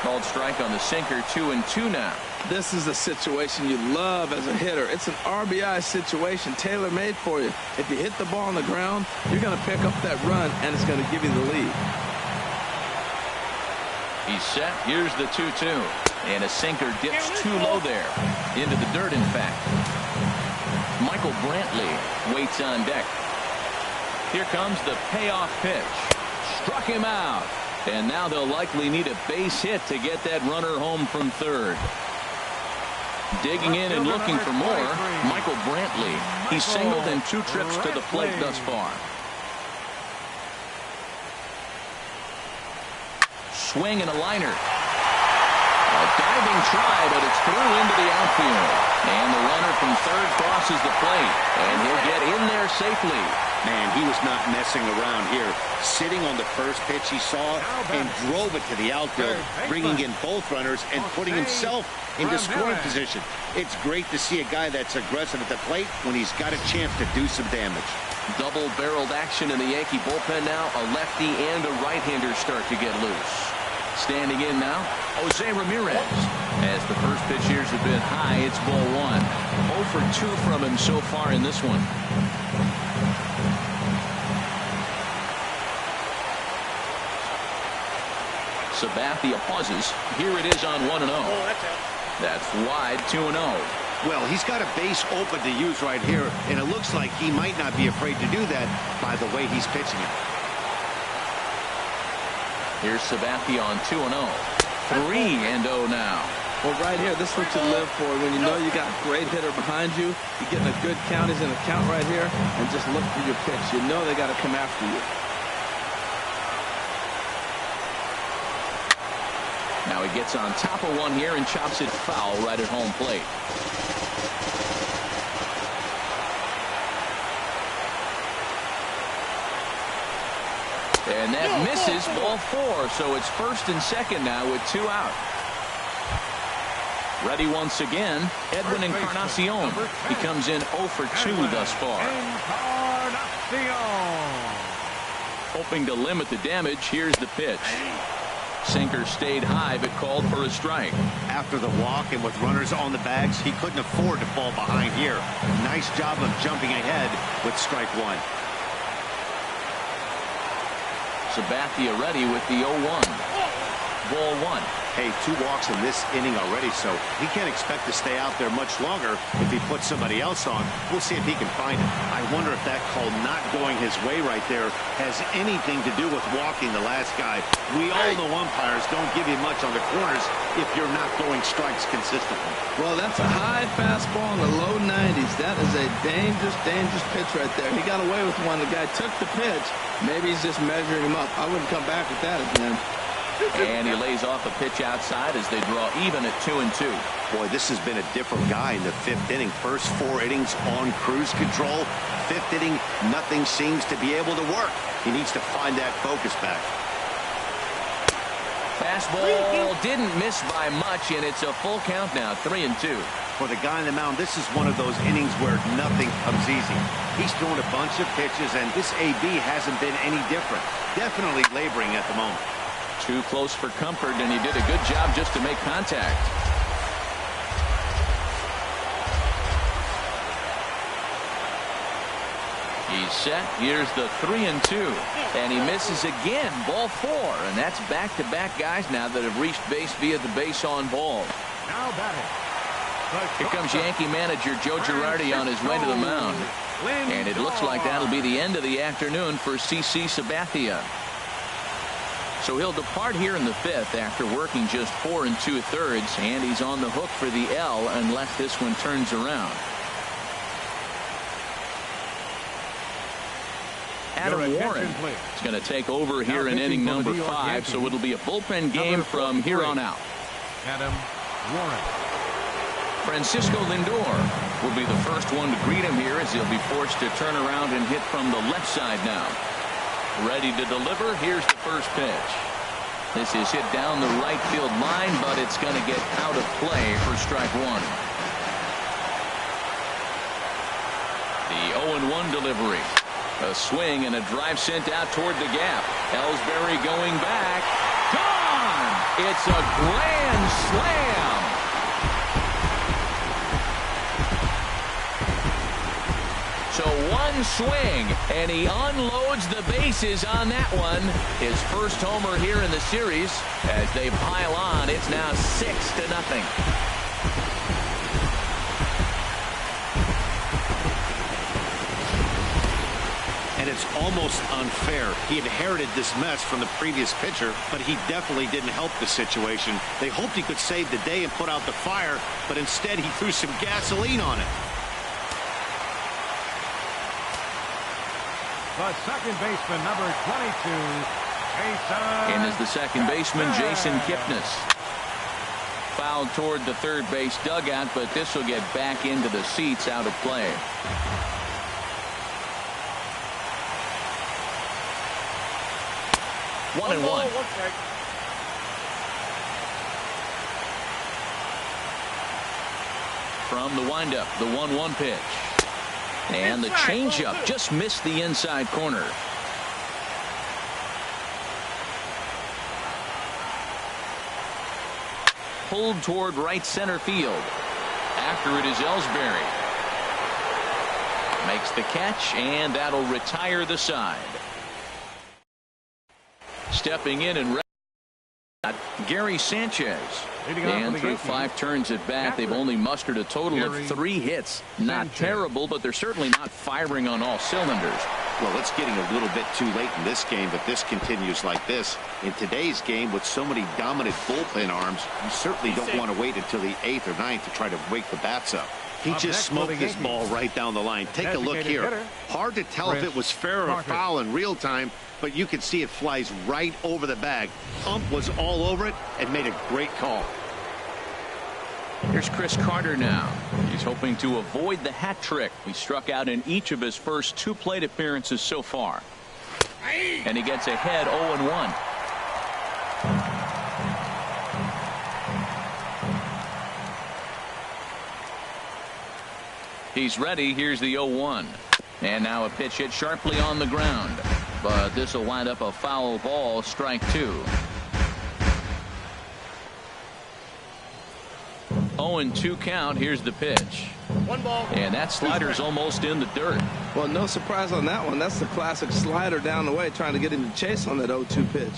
Called strike on the sinker. 2-2 now. This is a situation you love as a hitter. It's an RBI situation, tailor-made for you. If you hit the ball on the ground, you're going to pick up that run, and it's going to give you the lead. He's set. Here's the 2-2. And a sinker dips too low there. Into the dirt, in fact. Michael Brantley waits on deck. Here comes the payoff pitch. Struck him out. And now they'll likely need a base hit to get that runner home from third. Digging in and looking for more, Michael Brantley. He's singled in 2 trips to the plate thus far. Swing and a liner. A diving try, but it's through into the outfield. And the runner from third crosses the plate. And he'll get in there safely. Man, he was not messing around here. Sitting on the first pitch he saw and drove it to the outfield, bringing in both runners and putting himself into scoring position. It's great to see a guy that's aggressive at the plate when he's got a chance to do some damage. Double-barreled action in the Yankee bullpen now. A lefty and a right-hander start to get loose. Standing in now, Jose Ramirez. As the first pitch here's a bit high, it's ball 1. 0 for 2 from him so far in this one. Sabathia pauses. Here it is on 1-0. That's wide, 2-0. Well, he's got a base open to use right here, and it looks like he might not be afraid to do that by the way he's pitching it. Here's Sabathia on 2-0. 3-0 now. Well, right here, this is what you live for. When you know you got a great hitter behind you, you're getting a good count. He's in a count right here, and just look for your pitch. You know they got to come after you. Now he gets on top of one here and chops it foul right at home plate. And that misses, ball 4. So it's first and second now with 2 out. Ready once again, Edwin Encarnacion. He comes in 0 for 2 thus far. Hoping to limit the damage, here's the pitch. Sinker stayed high, but called for a strike. After the walk and with runners on the bags, he couldn't afford to fall behind here. Nice job of jumping ahead with strike one. Sabathia ready with the 0-1. Ball one. Hey, 2 walks in this inning already, so he can't expect to stay out there much longer if he puts somebody else on. We'll see if he can find it. I wonder if that call not going his way right there has anything to do with walking the last guy. We all know umpires don't give you much on the corners if you're not throwing strikes consistently. Well, that's a high fastball in the low 90s. That is a dangerous, dangerous pitch right there. He got away with one. The guy took the pitch. Maybe he's just measuring him up. I wouldn't come back with that again. And he lays off a pitch outside as they draw even at 2-2. Boy, this has been a different guy in the 5th inning. First 4 innings on cruise control. 5th inning, nothing seems to be able to work. He needs to find that focus back. Fastball didn't miss by much, and it's a full count now, 3-2. For the guy on the mound, this is one of those innings where nothing comes easy. He's thrown a bunch of pitches, and this AB hasn't been any different. Definitely laboring at the moment. Too close for comfort, and he did a good job just to make contact. He's set. Here's the 3-2. And he misses again. Ball 4. And that's back-to-back guys now that have reached base via the base on ball. Now batting. Here comes Yankee manager Joe Girardi on his way to the mound. And it looks like that'll be the end of the afternoon for CC Sabathia. So he'll depart here in the 5th after working just 4 2/3, and he's on the hook for the L unless this one turns around. Adam Warren is going to take over here in inning number 5, so it'll be a bullpen game from here on out. Adam Warren. Francisco Lindor will be the first one to greet him here as he'll be forced to turn around and hit from the left side now. Ready to deliver. Here's the first pitch. This is hit down the right field line, but it's going to get out of play for strike one. The 0-1 delivery. A swing and a drive sent out toward the gap. Ellsbury going back. Gone! It's a grand slam. So one swing, and he unloads the bases on that one. His first homer here in the series. As they pile on, it's now 6-0. And it's almost unfair. He inherited this mess from the previous pitcher, but he definitely didn't help the situation. They hoped he could save the day and put out the fire, but instead he threw some gasoline on it. The second baseman, number 22, Jason. In is the second baseman, Jason Kipnis. Fouled toward the third base dugout, but this will get back into the seats out of play. One and one. From the windup, the 1-1 pitch. And the changeup just missed the inside corner. Pulled toward right center field. After it is Ellsbury. Makes the catch, and that'll retire the side. Stepping in and Gary Sanchez. And through 5 turns at bat, they've only mustered a total of 3 hits. Not terrible, but they're certainly not firing on all cylinders. Well, it's getting a little bit too late in this game, but this continues like this. In today's game, with so many dominant bullpen arms, you certainly don't want to wait until the 8th or 9th to try to wake the bats up. He just smoked this ball right down the line. Take a look here. Hard to tell if it was fair or foul in real time, but you can see it flies right over the bag. Ump was all over it and made a great call. Here's Chris Carter now. He's hoping to avoid the hat trick. He struck out in each of his first 2 plate appearances so far. And he gets ahead 0-1. He's ready. Here's the 0-1. And now a pitch hit sharply on the ground. but this will wind up a foul ball, strike 2. 0-2 count. Here's the pitch. 1 ball. And that slider's almost in the dirt. Well, no surprise on that one. That's the classic slider down the way, trying to get him to chase on that 0-2 pitch.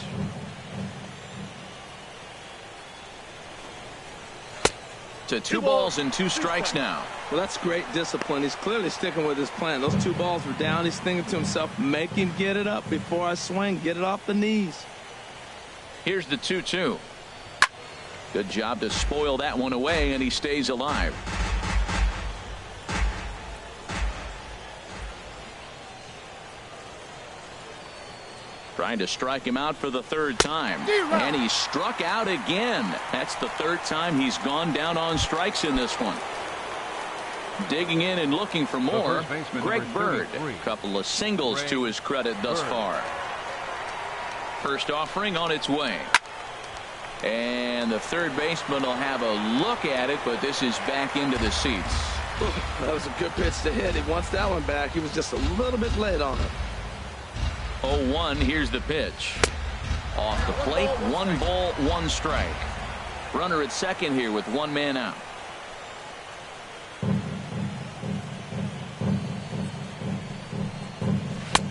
To 2 balls and 2 strikes now. Well, that's great discipline. He's clearly sticking with his plan. Those 2 balls were down. He's thinking to himself, make him get it up before I swing. Get it off the knees. Here's the 2-2. Good job to spoil that one away, and he stays alive. Trying to strike him out for the 3rd time. And he struck out again. That's the 3rd time he's gone down on strikes in this one. Digging in and looking for more, Greg Bird. A couple of singles to his credit thus far. First offering on its way. And the 3rd baseman will have a look at it, but this is back into the seats. That was a good pitch to hit. He wants that one back. He was just a little bit late on it. 0-1. Here's the pitch. Off the plate. 1 ball, 1 strike. Runner at second here with 1 man out.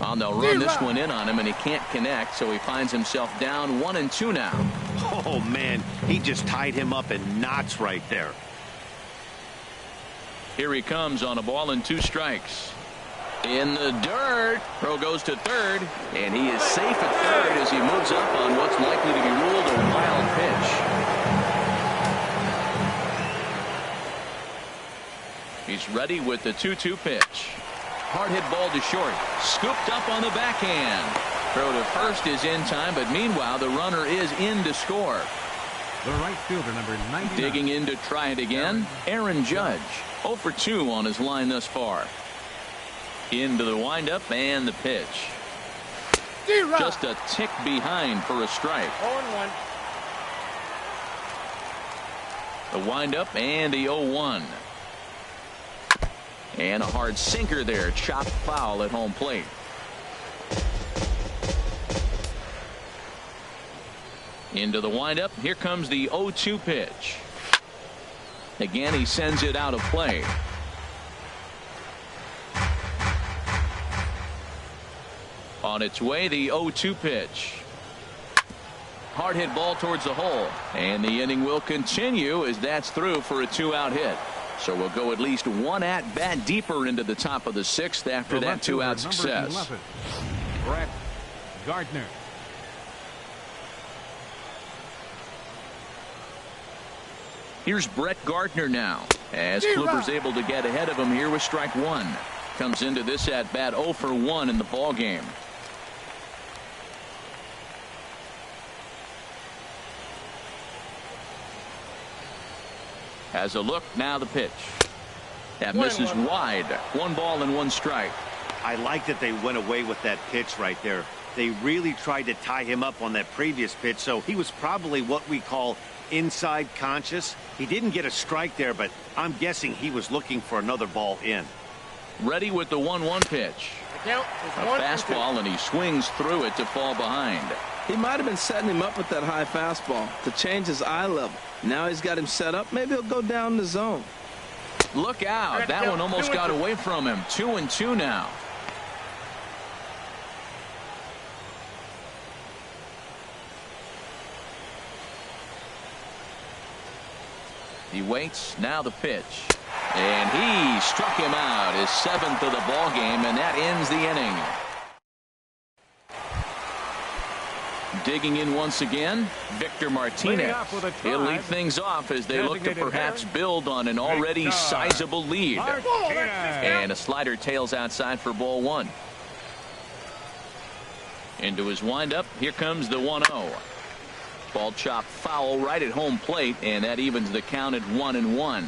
Well, they'll run this one in on him, and he can't connect, so he finds himself down 1-2 now. Oh, man, he just tied him up in knots right there. Here he comes on a ball and 2 strikes. In the dirt. Throw goes to 3rd, and he is safe at 3rd as he moves up on what's likely to be ruled a wild pitch. He's ready with the 2-2 pitch. Hard hit ball to short. Scooped up on the backhand. Throw to first is in time, but meanwhile the runner is in to score. The right fielder, number 99. Digging in to try it again, Aaron Judge. 0 for 2 on his line thus far. Into the windup and the pitch. Just a tick behind for a strike. 0-1. The windup and the 0-1. And a hard sinker there. Chopped foul at home plate. Into the windup. Here comes the 0-2 pitch. Again, he sends it out of play. On its way, the 0-2 pitch. Hard hit ball towards the hole. And the inning will continue as that's through for a 2-out hit. So we'll go at least 1 at bat deeper into the top of the 6th after that 2-out success. 11, Brett Gardner. Here's Brett Gardner now, as Kluber's able to get ahead of him here with strike 1. Comes into this at bat 0 for 1 in the ball game. Has a look, now the pitch. That misses wide. 1 ball and 1 strike. I like that they went away with that pitch right there. They really tried to tie him up on that previous pitch, so he was probably what we call inside conscious. He didn't get a strike there, but I'm guessing he was looking for another ball in. Ready with the 1-1 pitch. A fastball, and he swings through it to fall behind. He might have been setting him up with that high fastball to change his eye level. Now he's got him set up. Maybe he'll go down the zone. Look out. That one almost got away from him. 2-2 now. He waits. Now the pitch. And he struck him out, his 7th of the ball game, and that ends the inning. Digging in once again, Victor Martinez. He'll lead things off as they look to perhaps build on an already sizable lead. And a slider tails outside for ball 1. Into his windup, here comes the 1-0. Ball chopped foul right at home plate, and that evens the count at 1-1.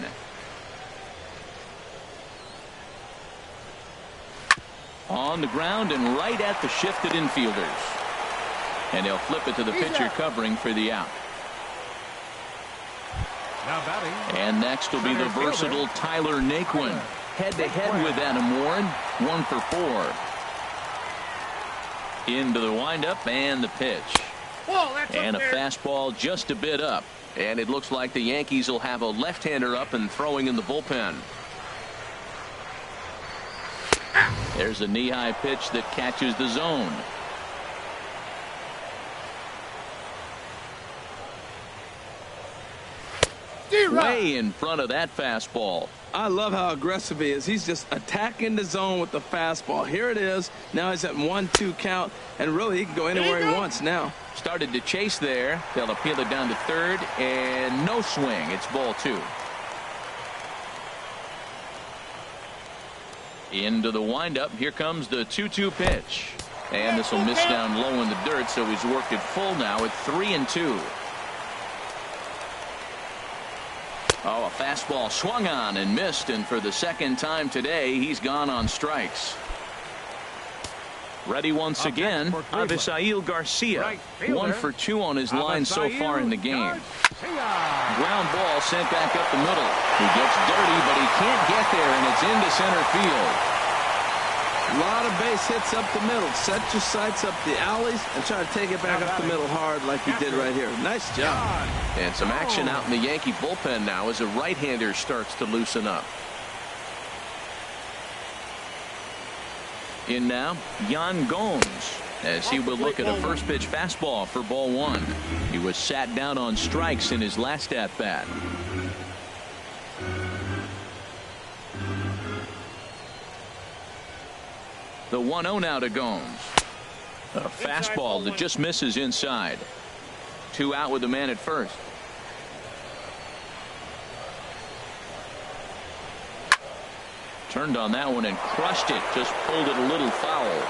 On the ground and right at the shifted infielders. And they'll flip it to the pitcher covering for the out. Now batting. And next will be the versatile Tyler Naquin. Head-to-head with Adam Warren, 1 for 4. Into the windup and the pitch. Whoa, that's And a up there. fastball just a bit up. And it looks like the Yankees will have a left-hander up and throwing in the bullpen. There's a knee-high pitch that catches the zone. Way in front of that fastball. I love how aggressive he is. He's just attacking the zone with the fastball. Here it is. Now he's at 1-2 count, and really he can go anywhere he wants now. Started to chase there. They'll appeal it down to third, and no swing. It's ball 2. Into the windup. Here comes the 2-2 pitch. And this will miss down low in the dirt, so he's worked it full now at 3-2. Oh, a fastball swung on and missed, and for the second time today, he's gone on strikes. Ready once again, Avisail Garcia. 1 for 2 on his line so far in the game. Ground ball sent back up the middle. He gets dirty, but he can't get there, and it's into center field. A lot of base hits up the middle. Set your sights up the alleys and try to take it back up the middle hard like he did right here. Nice job. And some action out in the Yankee bullpen now as a right-hander starts to loosen up. In now, YANKEES, as he will look at a first pitch fastball for ball 1. He was sat down on strikes in his last at-bat. The 1-0 now to Gomes. A fastball that just misses inside. 2 out with the man at first. Turned on that one and crushed it. Just pulled it a little foul.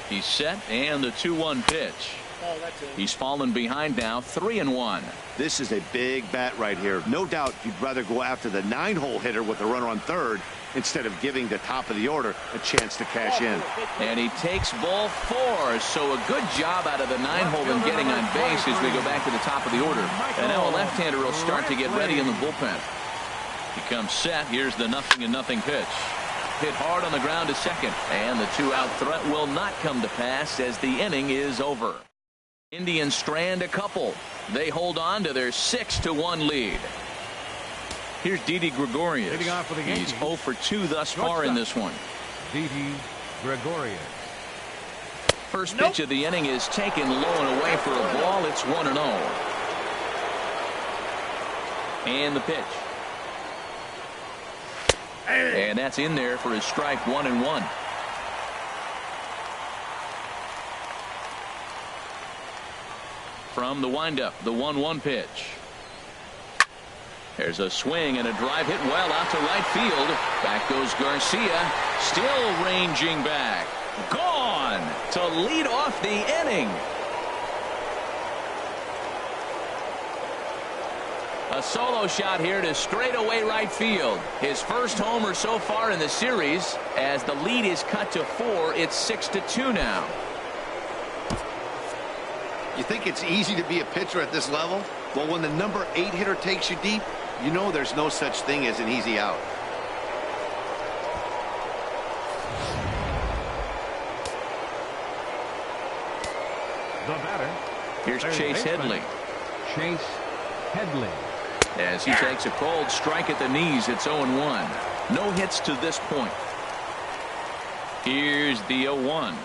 He's set, and the 2-1 pitch. He's fallen behind now, 3-1. This is a big bat right here. No doubt you'd rather go after the 9-hole hitter with a runner on third instead of giving the top of the order a chance to cash in. And he takes ball 4. So a good job out of the 9-hole and getting on base as we go back to the top of the order. And now a left-hander will start to get ready in the bullpen. He comes set. Here's the 0-0 pitch. Hit hard on the ground to second. And the 2-out threat will not come to pass as the inning is over. Indians strand a couple. They hold on to their 6-1 lead. Here's Didi Gregorius. He's 0 for 2 thus far in this one. Didi Gregorius. First pitch of the inning is taken low and away for a ball. It's 1-0. And the pitch. And that's in there for his strike, 1-1. From the windup, the 1-1 pitch. There's a swing and a drive hit well out to right field. Back goes Garcia, still ranging back. Gone to lead off the inning. A solo shot here to straightaway right field. His first homer so far in the series. As the lead is cut to 4, it's 6-2 now. You think it's easy to be a pitcher at this level? Well, when the number 8 hitter takes you deep, you know there's no such thing as an easy out. The batter. Here's Chase Headley. Chase Headley. As he takes a cold strike at the knees, it's 0-1. No hits to this point. Here's the 0-1.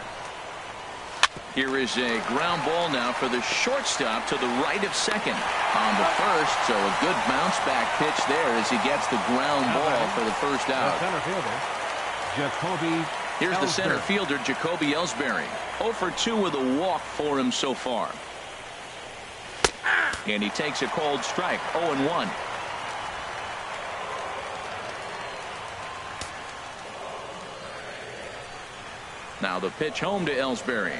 Here is a ground ball now for the shortstop to the right of second. On the first, so a good bounce back pitch there as he gets the ground ball for the first out. Center fielder, Jacoby. Here's the center Ellsbury. fielder, Jacoby Ellsbury. 0 for 2 with a walk for him so far. And he takes a cold strike, 0-1. Now the pitch home to Ellsbury.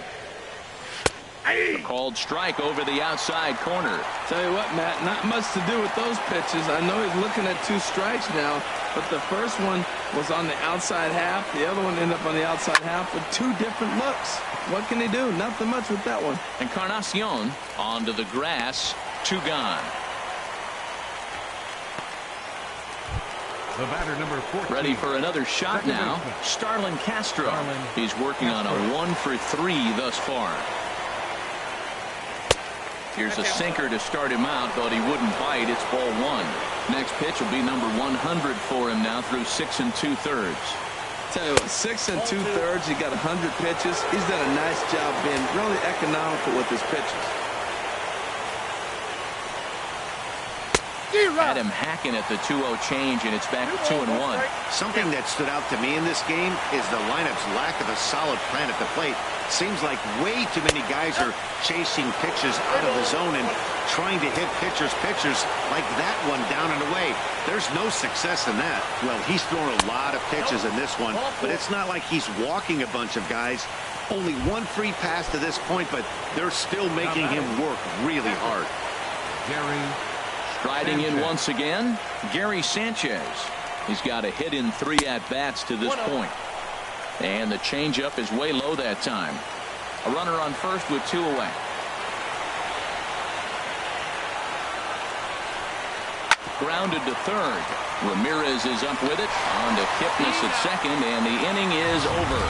A called strike over the outside corner. Tell you what, Matt, not much to do with those pitches. I know he's looking at 2 strikes now, but the first one was on the outside half. The other one ended up on the outside half with 2 different looks. What can he do? Nothing much with that one. Encarnacion onto the grass, 2 gone. The batter, number 14. Ready for another shot Second now. baseman. Starlin Castro. Starlin He's working on a 1 for 3 thus far. Here's a sinker to start him out, but he wouldn't bite. It's ball 1. Next pitch will be number 100 for him now through 6 2/3. Tell you what, 6 2/3. He got 100 pitches. He's done a nice job being really economical with his pitches. Adam hacking at the 2-0 change, and it's back to 2-1. Something that stood out to me in this game is the lineup's lack of a solid plan at the plate. Seems like way too many guys are chasing pitches out of the zone and trying to hit pitchers like that one down and away. There's no success in that. Well, he's thrown a lot of pitches in this one, but it's not like he's walking a bunch of guys. Only one free pass to this point, but they're still making him work really hard. Gary Striding in Sanchez. once again, Gary Sanchez. He's got a hit in 3 at-bats to this point. And the changeup is way low that time. A runner on first with 2 away. Grounded to third. Ramirez is up with it. On to Kipnis at second, and the inning is over.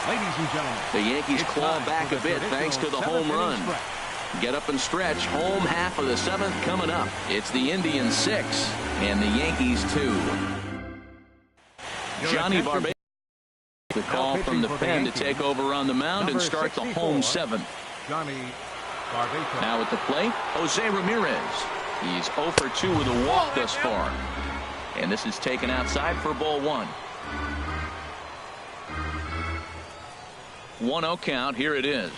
Ladies and gentlemen, The Yankees it's claw time back for a the bit thanks to the traditional home run. seventh-inning stretch. Get up and stretch. Home half of the 7th coming up. It's the Indians 6 and the Yankees 2. Johnny Barbera, the call from the pen to take over on the mound and start the home 7th. Johnny Barbera. Now at the plate, Jose Ramirez. He's 0 for 2 with a walk thus far. And this is taken outside for ball 1. 1-0 count. Here it is.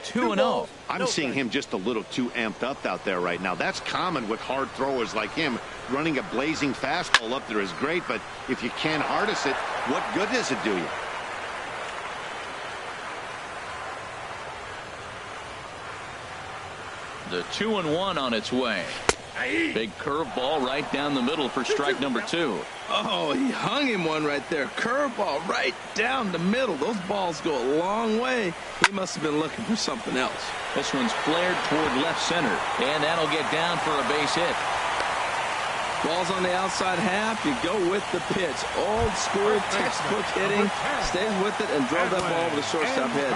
2-0. I'm seeing him just a little too amped up out there right now. That's common with hard throwers like him. Running a blazing fastball up there is great, but if you can't harness it, what good does it do you? The 2-1 on its way. Big curveball right down the middle for strike number 2. Oh, he hung him one right there. Curveball right down the middle. Those balls go a long way. He must have been looking for something else. This one's flared toward left center, and that'll get down for a base hit. Ball's on the outside half. You go with the pitch. Old school textbook hitting. Stays with it and drove that ball over the shortstop head.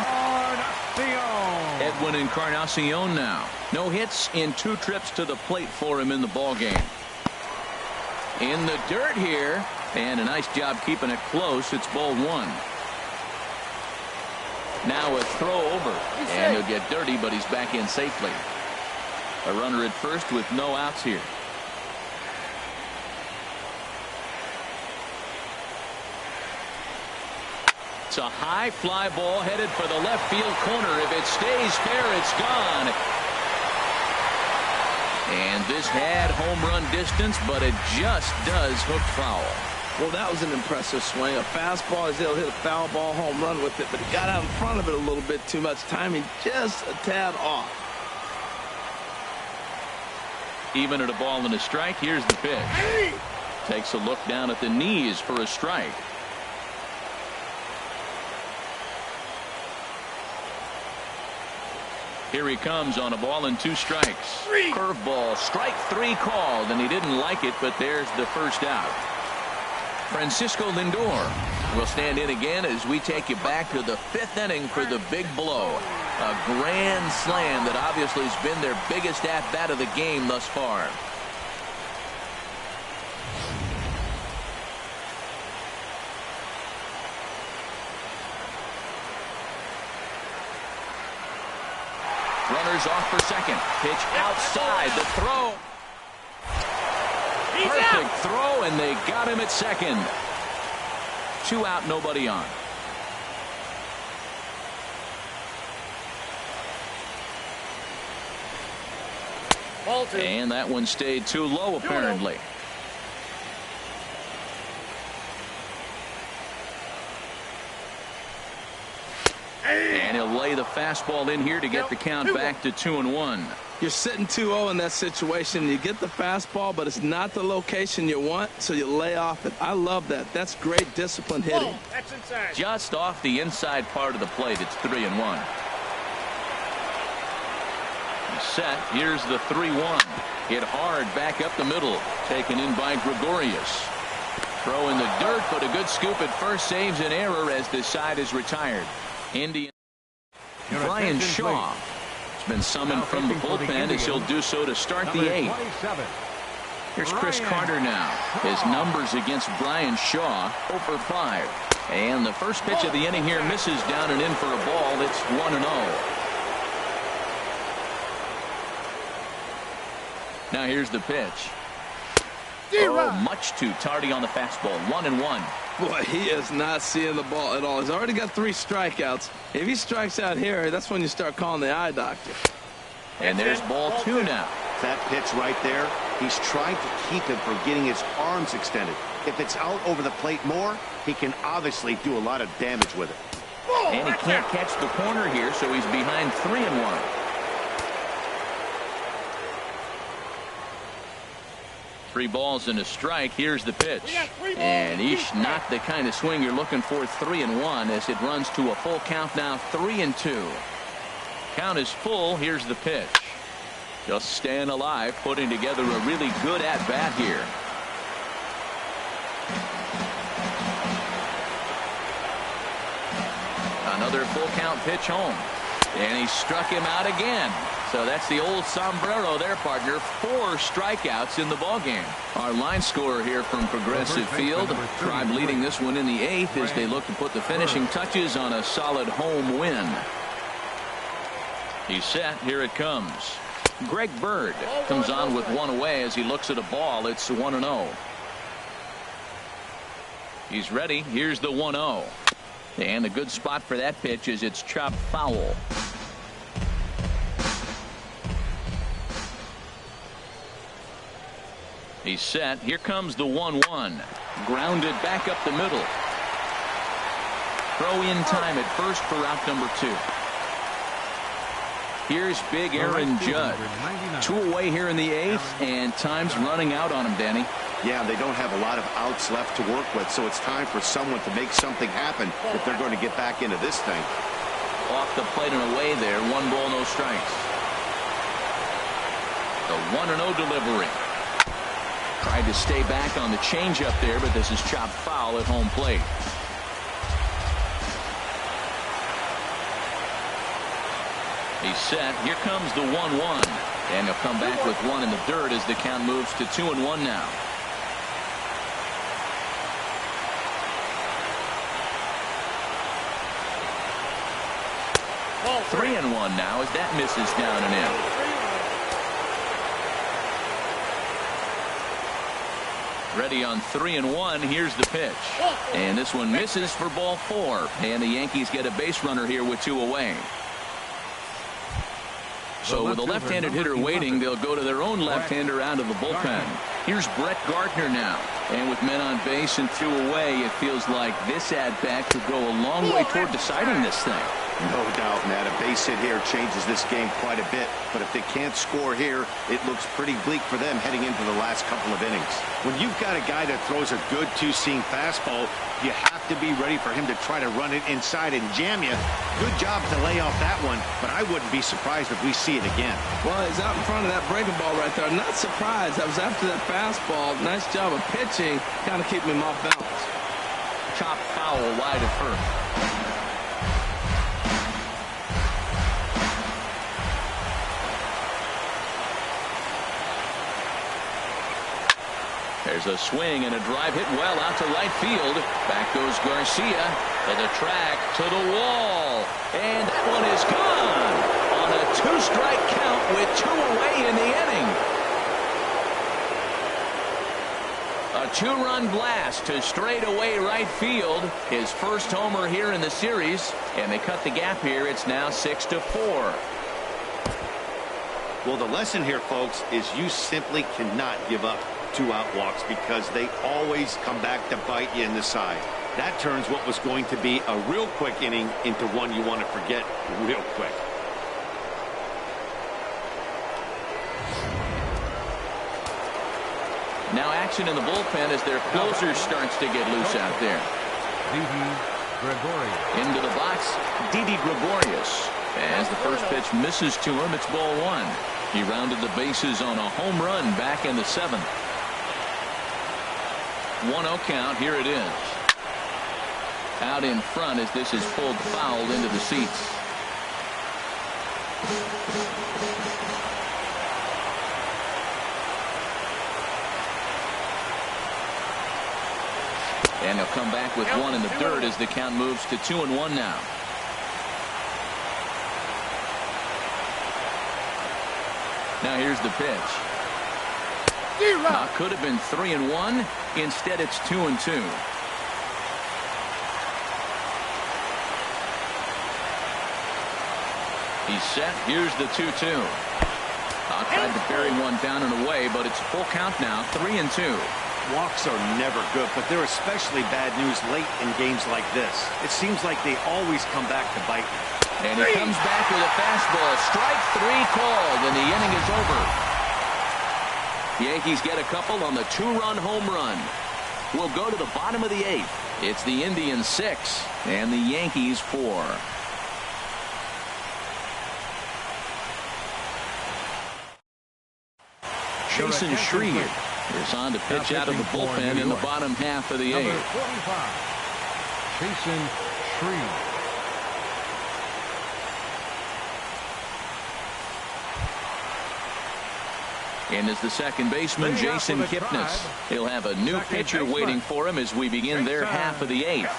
Edwin Encarnacion now. No hits in 2 trips to the plate for him in the ballgame. In the dirt here, and a nice job keeping it close. It's ball 1. Now a throw over, and he'll get dirty, but he's back in safely. A runner at first with no outs here. It's a high fly ball headed for the left field corner. If it stays fair, it's gone. And this had home run distance, but it just does hook foul. Well, that was an impressive swing. A fastball, he's able to hit a foul ball home run with it, but he got out in front of it a little bit too much. Timing just a tad off. Even at a ball and a strike, here's the pitch. Takes a look down at the knees for a strike. Here he comes on a ball and 2 strikes. Curveball, strike 3 called, and he didn't like it, but there's the first out. Francisco Lindor will stand in again as we take you back to the 5th inning for the big blow. A grand slam that obviously has been their biggest at-bat of the game thus far. Runners off for second. Pitch outside. The throw. Perfect throw, and they got him at second. 2 out, nobody on. And that one stayed too low, apparently. And he'll lay the fastball in here to get the count back to 2-1. You're sitting 2-0 in that situation. You get the fastball, but it's not the location you want, so you lay off it. I love that. That's great disciplined hitting. That's inside. Just off the inside part of the plate. It's 3-1. He's set. Here's the 3-1. Hit hard back up the middle. Taken in by Gregorius. Throw in the dirt, but a good scoop at first. Saves an error as the side is retired. Indian. Brian Shaw has been summoned from the bullpen as he'll do so to start the 8th. Here's Chris Carter now. His numbers against Brian Shaw, 0 for 5. And the first pitch of the inning here misses down and in for a ball. It's 1-0. Now here's the pitch. Oh, much too tardy on the fastball. 1-1. Boy, he is not seeing the ball at all. He's already got 3 strikeouts. If he strikes out here, that's when you start calling the eye doctor. And there's ball 2 now. That pitch right there, he's trying to keep him from getting his arms extended. If it's out over the plate more, he can obviously do a lot of damage with it. And he can't catch the corner here, so he's behind 3-1. Three balls and a strike. Here's the pitch. And he's not the kind of swing you're looking for. 3-1 as it runs to a full count now. 3-2. Count is full. Here's the pitch. Just staying alive, putting together a really good at-bat here. Another full count pitch home. And he struck him out again. So that's the old sombrero there, partner. 4 strikeouts in the ballgame. Our line scorer here from Progressive Field. Tribe leading this one in the 8th as they look to put the finishing touches on a solid home win. He's set. Here it comes. Greg Bird comes on with 1 away as he looks at a ball. It's 1-0. He's ready. Here's the 1-0. And a good spot for that pitch is it's chopped foul. He's set. Here comes the 1-1. Grounded back up the middle. Throw in time at first for out number 2. Here's big Aaron Judd. 2 away here in the 8th, and time's running out on him, Danny. Yeah, they don't have a lot of outs left to work with, so it's time for someone to make something happen if they're going to get back into this thing. Off the plate and away there. 1 ball, no strikes. The 1-0 delivery. Tried to stay back on the changeup there, but this is chopped foul at home plate. He's set. Here comes the 1-1. And he'll come back with 1 in the dirt as the count moves to 2-1 now. Ball 3-1 now as that misses down and in. Ready on 3-1. Here's the pitch. And this one misses for ball 4. And the Yankees get a base runner here with 2 away. So with a left-handed hitter waiting, they'll go to their own left-hander out of the bullpen. Here's Brett Gardner now. And with men on base and 2 away, it feels like this at-bat could go a long way toward deciding this thing. No doubt, Matt. A base hit here changes this game quite a bit. But if they can't score here, it looks pretty bleak for them heading into the last couple of innings. When you've got a guy that throws a good 2-seam fastball, you have to be ready for him to try to run it inside and jam you. Good job to lay off that one, but I wouldn't be surprised if we see it again. Well, he's out in front of that breaking ball right there. Not surprised. That was after that fastball. Nice job of pitching, kind of keeping him off balance. Chop foul wide at first. There's a swing and a drive hit well out to right field. Back goes Garcia to the track, to the wall. And that one is gone on a 2-strike count with 2 away in the inning. A 2-run blast to straightaway right field. His first homer here in the series. And they cut the gap here. It's now 6-4. Well, the lesson here, folks, is you simply cannot give up 2-out walks because they always come back to bite you in the side. That turns what was going to be a real quick inning into one you want to forget real quick. Now action in the bullpen as their closer starts to get loose out there. Gregorius. Into the box, Didi Gregorius. As the first pitch misses to him, it's ball one. He rounded the bases on a home run back in the seventh. 1-0 count. Here it is. Out in front as this is pulled foul into the seats. And he'll come back with one in the third as the count moves to 2-1 now. Now here's the pitch. Could have been 3-1. Instead, it's 2-2. He's set. Here's the 2-2. Tried to bury one down and away, but it's a full count now. 3-2. Walks are never good, but they're especially bad news late in games like this. It seems like they always come back to bite you. And he comes back with a fastball. Strike three called, and the inning is over. Yankees get a couple on the two-run home run. We'll go to the bottom of the eighth. It's the Indians 6 and the Yankees 4. Jason Shreve is on to pitch out of the bullpen in the bottom half of the eighth. 45, Jason Shreve. And as the second baseman, Jason Kipnis. He'll have a new pitcher waiting for him as we begin their half of the eighth.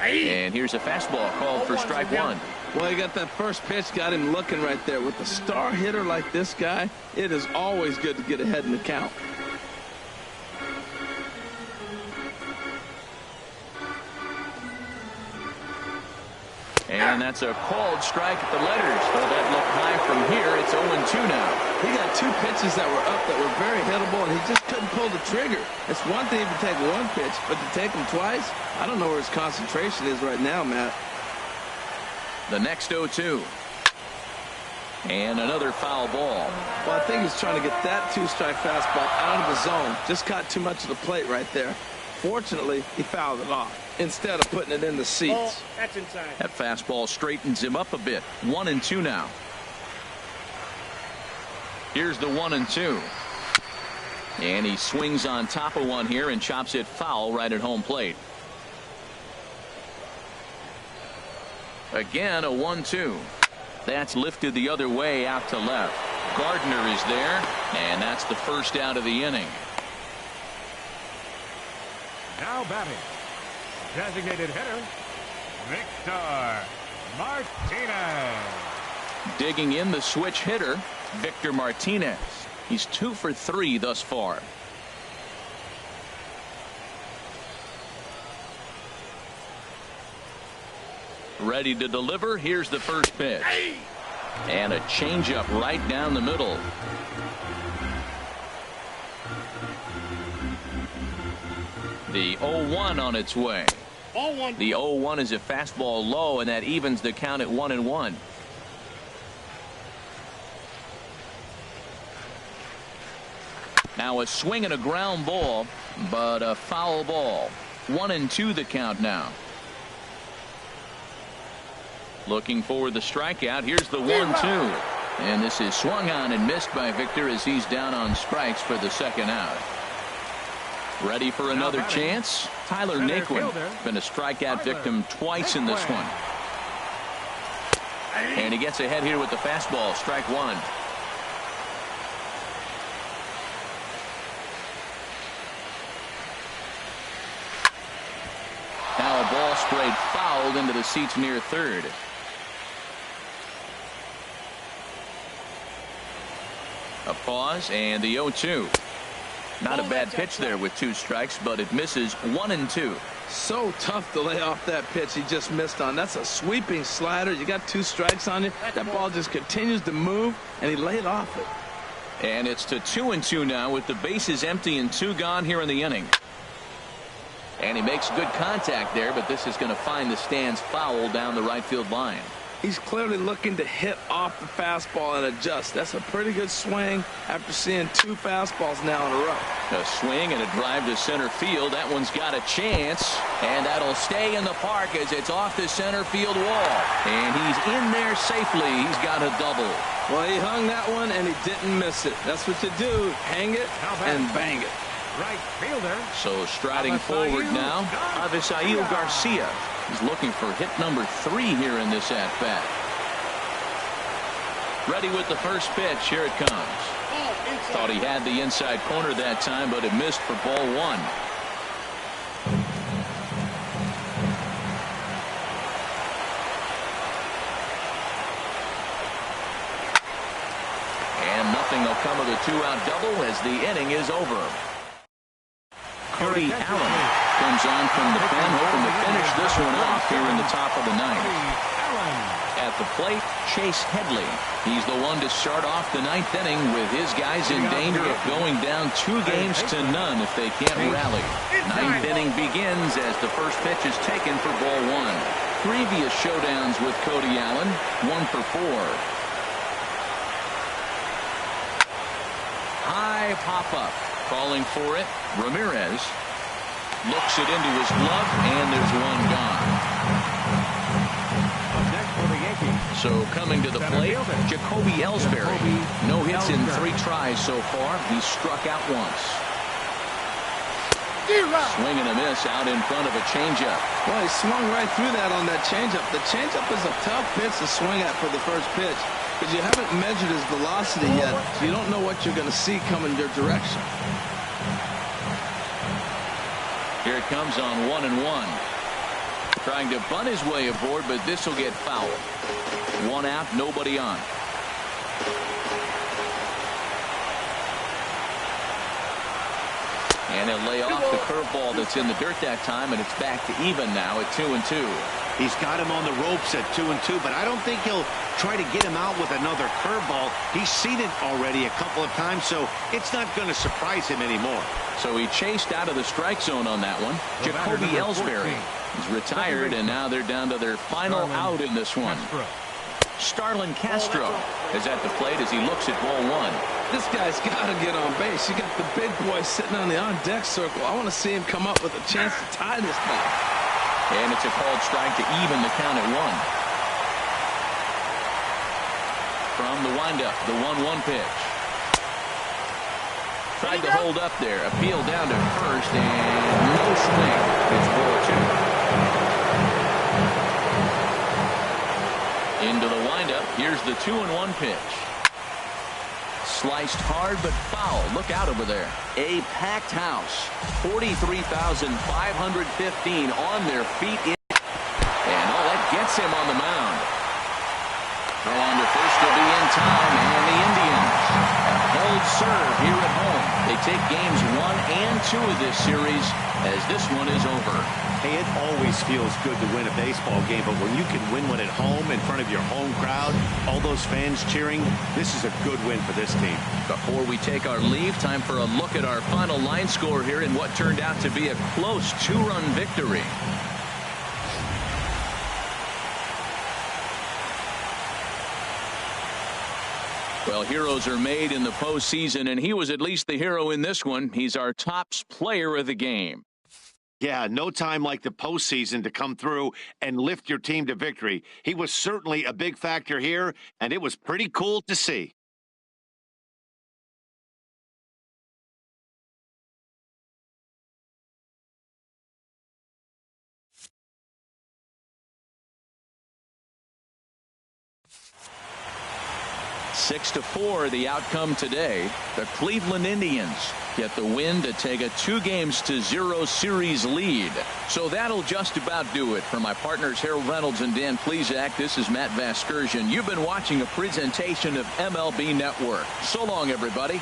And here's a fastball called for strike one. Well, you got that first pitch, got him looking right there. With a star hitter like this guy, it is always good to get ahead in the count. And that's a called strike at the letters. Well, that looked high from here. It's 0-2 now. He got two pitches that were up that were very hittable, and he just couldn't pull the trigger. It's one thing to take one pitch, but to take them twice, I don't know where his concentration is right now, Matt. The next 0-2. And another foul ball. Well, I think he's trying to get that two-strike fastball out of the zone. Just caught too much of the plate right there. Fortunately, he fouled it off instead of putting it in the seats. That's inside. That fastball straightens him up a bit. 1-2 now. Here's the 1-2. And he swings on top of one here and chops it foul right at home plate. Again, a 1-2. That's lifted the other way out to left. Gardner is there, and that's the first out of the inning. Now batting, designated hitter, Victor Martinez. Digging in the switch hitter, Victor Martinez. He's 2 for 3 thus far. Ready to deliver. Here's the first pitch. And a changeup right down the middle. The 0-1 on its way. The 0-1 is a fastball low, and that evens the count at 1-1. Now a swing and a ground ball, but a foul ball. 1-2 the count now. Looking for the strikeout. Here's the 1-2. And this is swung on and missed by Victor as he's down on strikes for the second out. Ready for another chance? Tyler Naquin. Been a strikeout victim twice in this one. And he gets ahead here with the fastball. Strike one. Now a ball sprayed fouled into the seats near third. A pause and the 0-2. Not a bad pitch there with 2 strikes, but it misses. 1-2. So tough to lay off that pitch he just missed on. That's a sweeping slider. You got 2 strikes on you. That ball just continues to move, and he laid off it. And it's to 2-2 now with the bases empty and 2 gone here in the inning. And he makes good contact there, but this is going to find the stands foul down the right field line. He's clearly looking to hit off the fastball and adjust. That's a pretty good swing after seeing 2 fastballs now in a row. A swing and a drive to center field. That one's got a chance, and that'll stay in the park as it's off the center field wall. And he's in there safely. He's got a double. Well, he hung that one, and he didn't miss it. That's what you do. Hang it and bang it. Right fielder. So striding forward now, Avisail Garcia. He's looking for hit number 3 here in this at-bat. Ready with the first pitch. Here it comes. Thought he had the inside corner that time, but it missed for ball 1. And nothing will come of the 2-out double as the inning is over. Cody Allen comes on from the pen, hoping to finish this one off here in the top of the 9th. At the plate, Chase Headley. He's the one to start off the 9th inning with his guys in danger of going down 2 games to none if they can't rally. 9th inning begins as the first pitch is taken for ball 1. Previous showdowns with Cody Allen, 1 for 4. High pop-up. Calling for it, Ramirez looks it into his glove, and there's one gone. Next for the Yankees. So coming to the plate, Jacoby Ellsbury. No hits in 3 tries so far. He's struck out once. Swing and a miss out in front of a changeup. Well, he swung right through that on that changeup. The changeup is a tough pitch to swing at for the first pitch, because you haven't measured his velocity yet, so you don't know what you're going to see coming your direction. Here it comes on 1-1. Trying to bunt his way aboard, but this will get foul. 1 out, nobody on. And he'll lay off the curveball that's in the dirt that time, and it's back to even now at 2-2. He's got him on the ropes at 2-2, but I don't think he'll try to get him out with another curveball. He's seen it already a couple of times, so it's not going to surprise him anymore. So he chased out of the strike zone on that one. Jacoby Ellsbury is retired, and now they're down to their final out in this one. Starlin Castro is at the plate as he looks at ball 1. This guy's got to get on base. You got the big boy sitting on the on-deck circle. I want to see him come up with a chance to tie this thing. And it's a called strike to even the count at 1. From the windup, the 1-1 pitch. Tried to hold up there. Appeal down to first, and no swing. It's ball 2. Into the windup. Here's the 2-1 pitch. Sliced hard but foul. Look out over there. A packed house. 43,515 on their feet. And all that gets him on the mound. On to first to be in time, and the Indians hold serve here at home. They take games 1 and 2 of this series as this one is over. Hey, it always feels good to win a baseball game, but when you can win one at home in front of your home crowd, all those fans cheering, this is a good win for this team. Before we take our leave, time for a look at our final line score here in what turned out to be a close 2-run victory. Well, heroes are made in the postseason, and he was at least the hero in this one. He's our top player of the game. Yeah, no time like the postseason to come through and lift your team to victory. He was certainly a big factor here, and it was pretty cool to see. Six to 4, the outcome today. The Cleveland Indians get the win to take a 2-0 series lead. So that'll just about do it. For my partners Harold Reynolds and Dan Plesac, this is Matt Vasgersian. You've been watching a presentation of MLB Network. So long, everybody.